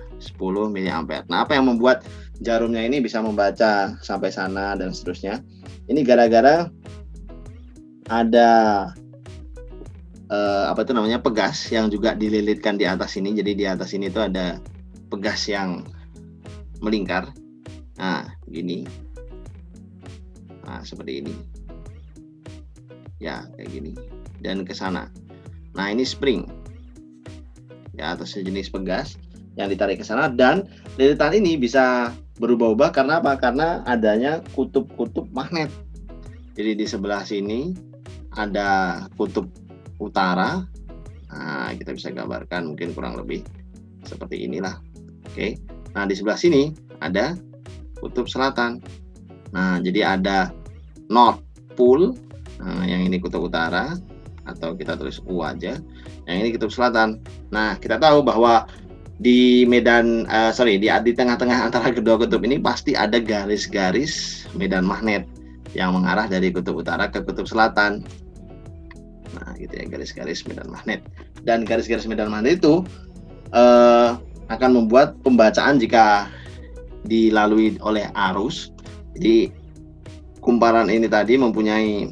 miliampere. Nah, apa yang membuat jarumnya ini bisa membaca sampai sana dan seterusnya? Ini gara-gara ada apa itu namanya, pegas yang juga dililitkan di atas ini. Jadi di atas ini itu ada pegas yang melingkar. Nah, begini. Nah, seperti ini. Ya, kayak gini. Dan ke sana. Nah, ini spring. Ya, atau sejenis pegas yang ditarik ke sana, dan lilitan ini bisa berubah-ubah karena apa? Karena adanya kutub-kutub magnet. Jadi di sebelah sini ada kutub utara. Nah, kita bisa gambarkan mungkin kurang lebih seperti inilah. Oke. Nah, di sebelah sini ada kutub selatan. Nah, jadi ada North Pole. Nah, yang ini kutub utara, atau kita tulis U aja. Yang ini kutub selatan. Nah, kita tahu bahwa di medan di tengah-tengah antara kedua kutub ini pasti ada garis-garis medan magnet yang mengarah dari kutub utara ke kutub selatan. Nah, gitu ya, garis-garis medan magnet. Dan garis-garis medan magnet itu akan membuat pembacaan jika dilalui oleh arus. Jadi kumparan ini tadi mempunyai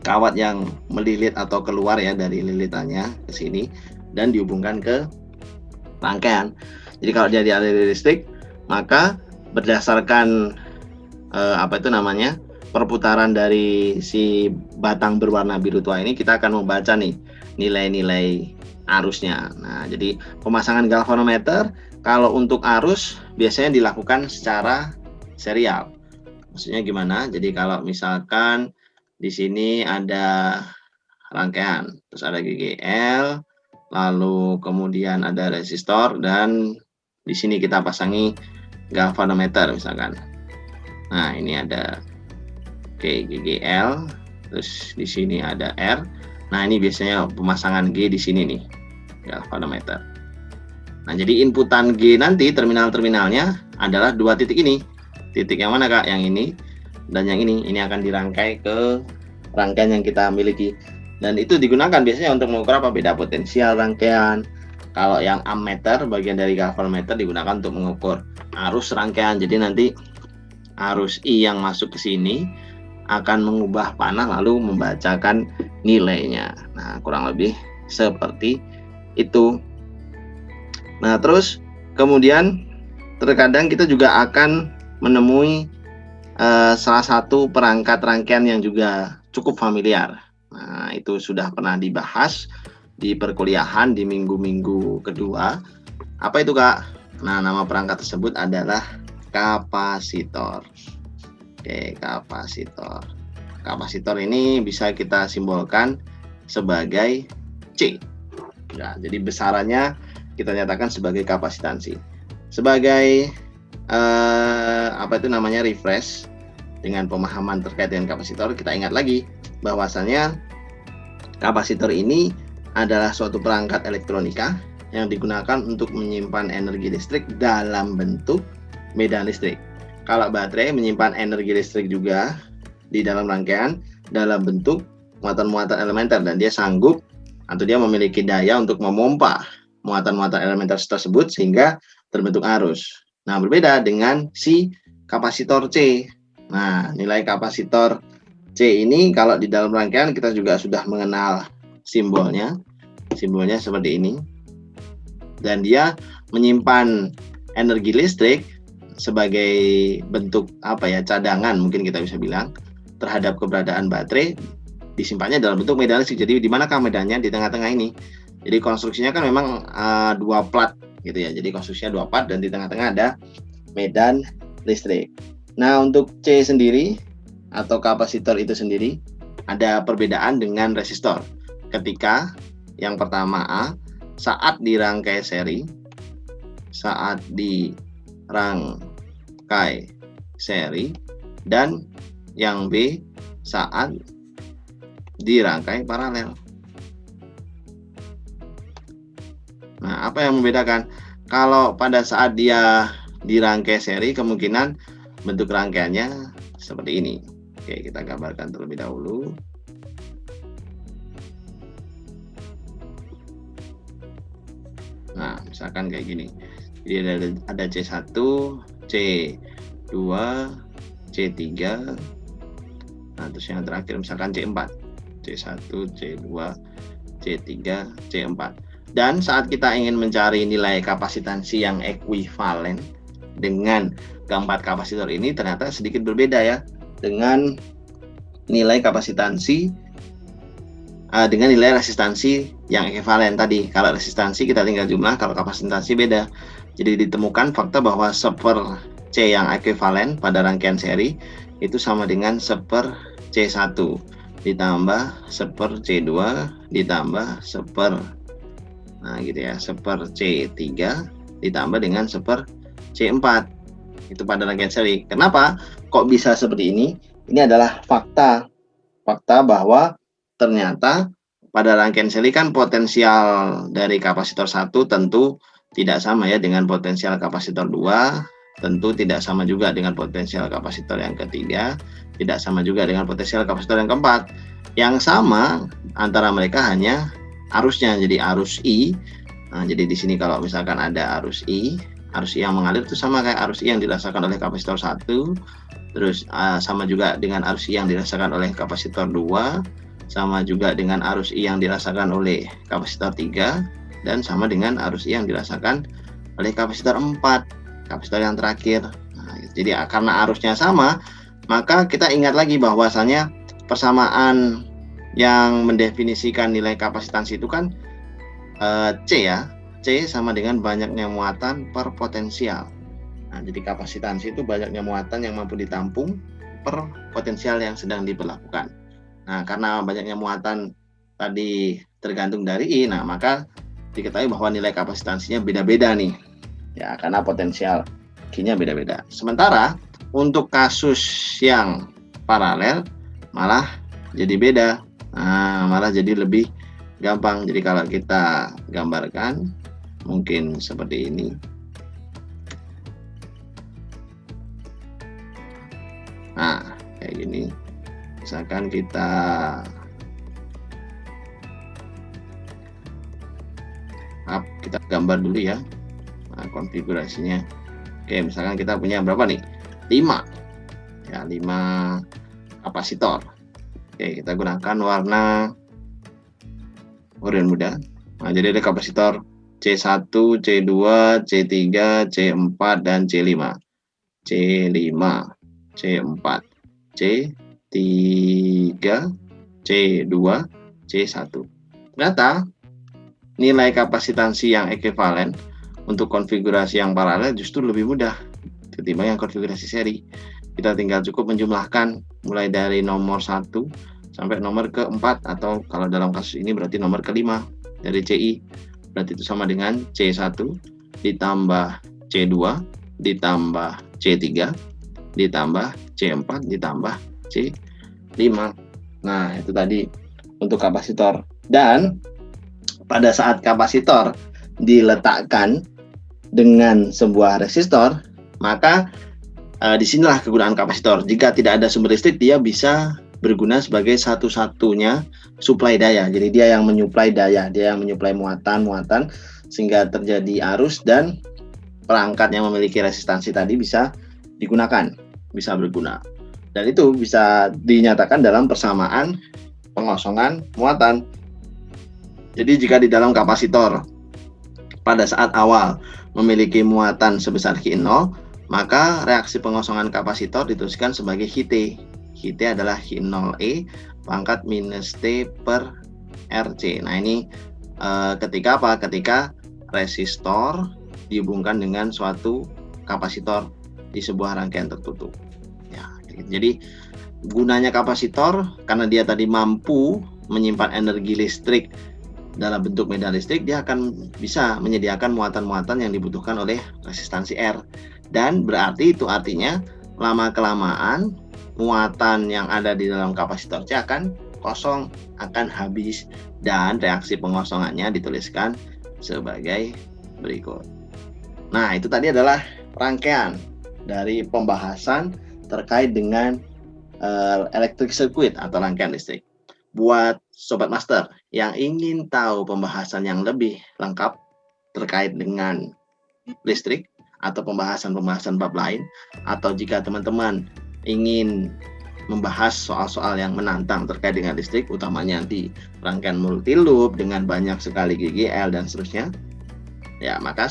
kawat yang melilit atau keluar ya dari lilitannya ke sini dan dihubungkan ke rangkaian. Jadi kalau jadi aliran listrik, maka berdasarkan apa itu namanya, perputaran dari si batang berwarna biru tua ini, kita akan membaca nih nilai-nilai arusnya. Nah, jadi pemasangan galvanometer kalau untuk arus biasanya dilakukan secara serial. Maksudnya gimana? Jadi kalau misalkan di sini ada rangkaian, terus ada GGL, lalu kemudian ada resistor, dan di sini kita pasangi galvanometer misalkan. Nah, ini ada GGL, terus di sini ada R. Nah, ini biasanya pemasangan G di sini nih, galvanometer. Nah, jadi inputan G nanti terminal-terminalnya adalah dua titik ini. Titik yang mana, Kak? Yang ini dan yang ini. Ini akan dirangkai ke rangkaian yang kita miliki. Dan itu digunakan biasanya untuk mengukur apa? Beda potensial rangkaian. Kalau yang ammeter, bagian dari galvanometer, digunakan untuk mengukur arus rangkaian. Jadi nanti arus I yang masuk ke sini akan mengubah panah lalu membacakan nilainya. Nah, kurang lebih seperti itu. Nah, terus kemudian terkadang kita juga akan menemui salah satu perangkat rangkaian yang juga cukup familiar. Nah, itu sudah pernah dibahas di perkuliahan di minggu-minggu kedua. Apa itu, Kak? Nah, nama perangkat tersebut adalah kapasitor. Oke, kapasitor. Kapasitor ini bisa kita simbolkan sebagai C. Nah, jadi besarannya kita nyatakan sebagai kapasitansi. Sebagai apa itu namanya, refresh dengan pemahaman terkait dengan kapasitor, kita ingat lagi bahwasannya kapasitor ini adalah suatu perangkat elektronika yang digunakan untuk menyimpan energi listrik dalam bentuk medan listrik. Kalau baterai menyimpan energi listrik juga di dalam rangkaian dalam bentuk muatan-muatan elementer, dan dia sanggup atau dia memiliki daya untuk memompa muatan-muatan elementer tersebut sehingga terbentuk arus. Nah, berbeda dengan si kapasitor C. Nah, nilai kapasitor C ini kalau di dalam rangkaian kita juga sudah mengenal simbolnya. Simbolnya seperti ini. Dan dia menyimpan energi listrik sebagai bentuk apa ya, cadangan mungkin kita bisa bilang terhadap keberadaan baterai, disimpannya dalam bentuk medan listrik. Jadi di manakah medannya? Di tengah-tengah ini. Jadi konstruksinya kan memang dua plat gitu ya. Jadi konstruksinya dua plat dan di tengah-tengah ada medan listrik. Nah, untuk C sendiri atau kapasitor itu sendiri ada perbedaan dengan resistor. Ketika yang pertama A, saat dirangkai seri, dan yang B saat dirangkai paralel. Nah, apa yang membedakan? Kalau pada saat dia dirangkai seri, kemungkinan bentuk rangkaiannya seperti ini. Oke, kita gambarkan terlebih dahulu. Nah, misalkan kayak gini. Jadi ada C1, C2, C3. Nah, terus yang terakhir misalkan C4. C1, C2, C3, C4. Dan saat kita ingin mencari nilai kapasitansi yang ekuivalen dengan keempat kapasitor ini, ternyata sedikit berbeda ya dengan nilai kapasitansi dengan nilai resistansi yang ekuivalen tadi. Kalau resistansi kita tinggal jumlah, kalau kapasitansi beda. Jadi ditemukan fakta bahwa 1/C yang ekuivalen pada rangkaian seri itu sama dengan 1/C1 ditambah 1/C2 ditambah 1/C3 ditambah dengan 1/C4. Itu pada rangkaian seri. Kenapa kok bisa seperti ini? Ini adalah fakta bahwa ternyata pada rangkaian seri kan potensial dari kapasitor 1 tentu tidak sama ya dengan potensial kapasitor 2, tentu tidak sama juga dengan potensial kapasitor yang ketiga, tidak sama juga dengan potensial kapasitor yang keempat. Yang sama antara mereka hanya arusnya, jadi arus I. Nah, jadi di sini kalau misalkan ada arus I yang mengalir itu sama kayak arus I yang dirasakan oleh kapasitor 1, terus sama juga dengan arus I yang dirasakan oleh kapasitor 2, sama juga dengan arus I yang dirasakan oleh kapasitor 3, dan sama dengan arus I yang dirasakan oleh kapasitor 4, kapasitor yang terakhir. Nah, jadi karena arusnya sama, Maka kita ingat lagi bahwasanya persamaan yang mendefinisikan nilai kapasitansi itu kan C ya. C sama dengan banyaknya muatan per potensial. Nah, jadi kapasitansi itu banyaknya muatan yang mampu ditampung per potensial yang sedang diberlakukan. Nah, karena banyaknya muatan tadi tergantung dari I, nah maka diketahui bahwa nilai kapasitansinya beda-beda nih. Ya, karena potensial Q-nya beda-beda. Sementara untuk kasus yang paralel malah jadi beda. Nah, malah jadi lebih gampang. Jadi kalau kita gambarkan mungkin seperti ini. Nah, kayak gini. Misalkan kita gambar dulu ya. Nah, konfigurasinya. Oke, misalkan kita punya berapa nih? 5. Ya, 5 kapasitor. Oke, kita gunakan warna oranye muda. Nah, jadi ada kapasitor C1, C2, C3, C4, dan C5. C5, C4, C3, C2, C1. Ternyata nilai kapasitansi yang ekuivalen untuk konfigurasi yang paralel justru lebih mudah ketimbang yang konfigurasi seri. Kita tinggal cukup menjumlahkan mulai dari nomor 1 sampai nomor ke-4, atau kalau dalam kasus ini berarti nomor ke-5 dari CI. Berarti itu sama dengan C1 ditambah C2 ditambah C3 ditambah C4 ditambah C5. Nah, itu tadi untuk kapasitor. Dan pada saat kapasitor diletakkan dengan sebuah resistor, maka disinilah kegunaan kapasitor. Jika tidak ada sumber listrik, dia bisa berguna sebagai satu-satunya suplai daya. Jadi dia yang menyuplai daya, dia yang menyuplai muatan sehingga terjadi arus dan perangkat yang memiliki resistansi tadi bisa digunakan, bisa berguna. Dan itu bisa dinyatakan dalam persamaan pengosongan muatan. Jadi jika di dalam kapasitor pada saat awal memiliki muatan sebesar Q0, maka reaksi pengosongan kapasitor dituliskan sebagai Ht. Ht adalah Q0E pangkat minus T per Rc. Nah, ini ketika apa? Ketika resistor dihubungkan dengan suatu kapasitor di sebuah rangkaian tertutup. Ya, jadi gunanya kapasitor karena dia tadi mampu menyimpan energi listrik dalam bentuk medan listrik, dia akan bisa menyediakan muatan-muatan yang dibutuhkan oleh resistansi R. Dan berarti itu artinya lama-kelamaan muatan yang ada di dalam kapasitor C akan kosong, akan habis, dan reaksi pengosongannya dituliskan sebagai berikut. Nah, itu tadi adalah rangkaian dari pembahasan terkait dengan electric circuit atau rangkaian listrik. Buat Sobat Master yang ingin tahu pembahasan yang lebih lengkap terkait dengan listrik atau pembahasan-pembahasan bab lain, atau jika teman-teman ingin membahas soal-soal yang menantang terkait dengan listrik, utamanya di rangkaian multi loop dengan banyak sekali GGL dan seterusnya, ya maka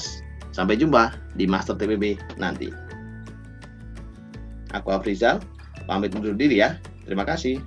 sampai jumpa di Master TPB nanti. Aku Afrizal, pamit undur diri ya. Terima kasih.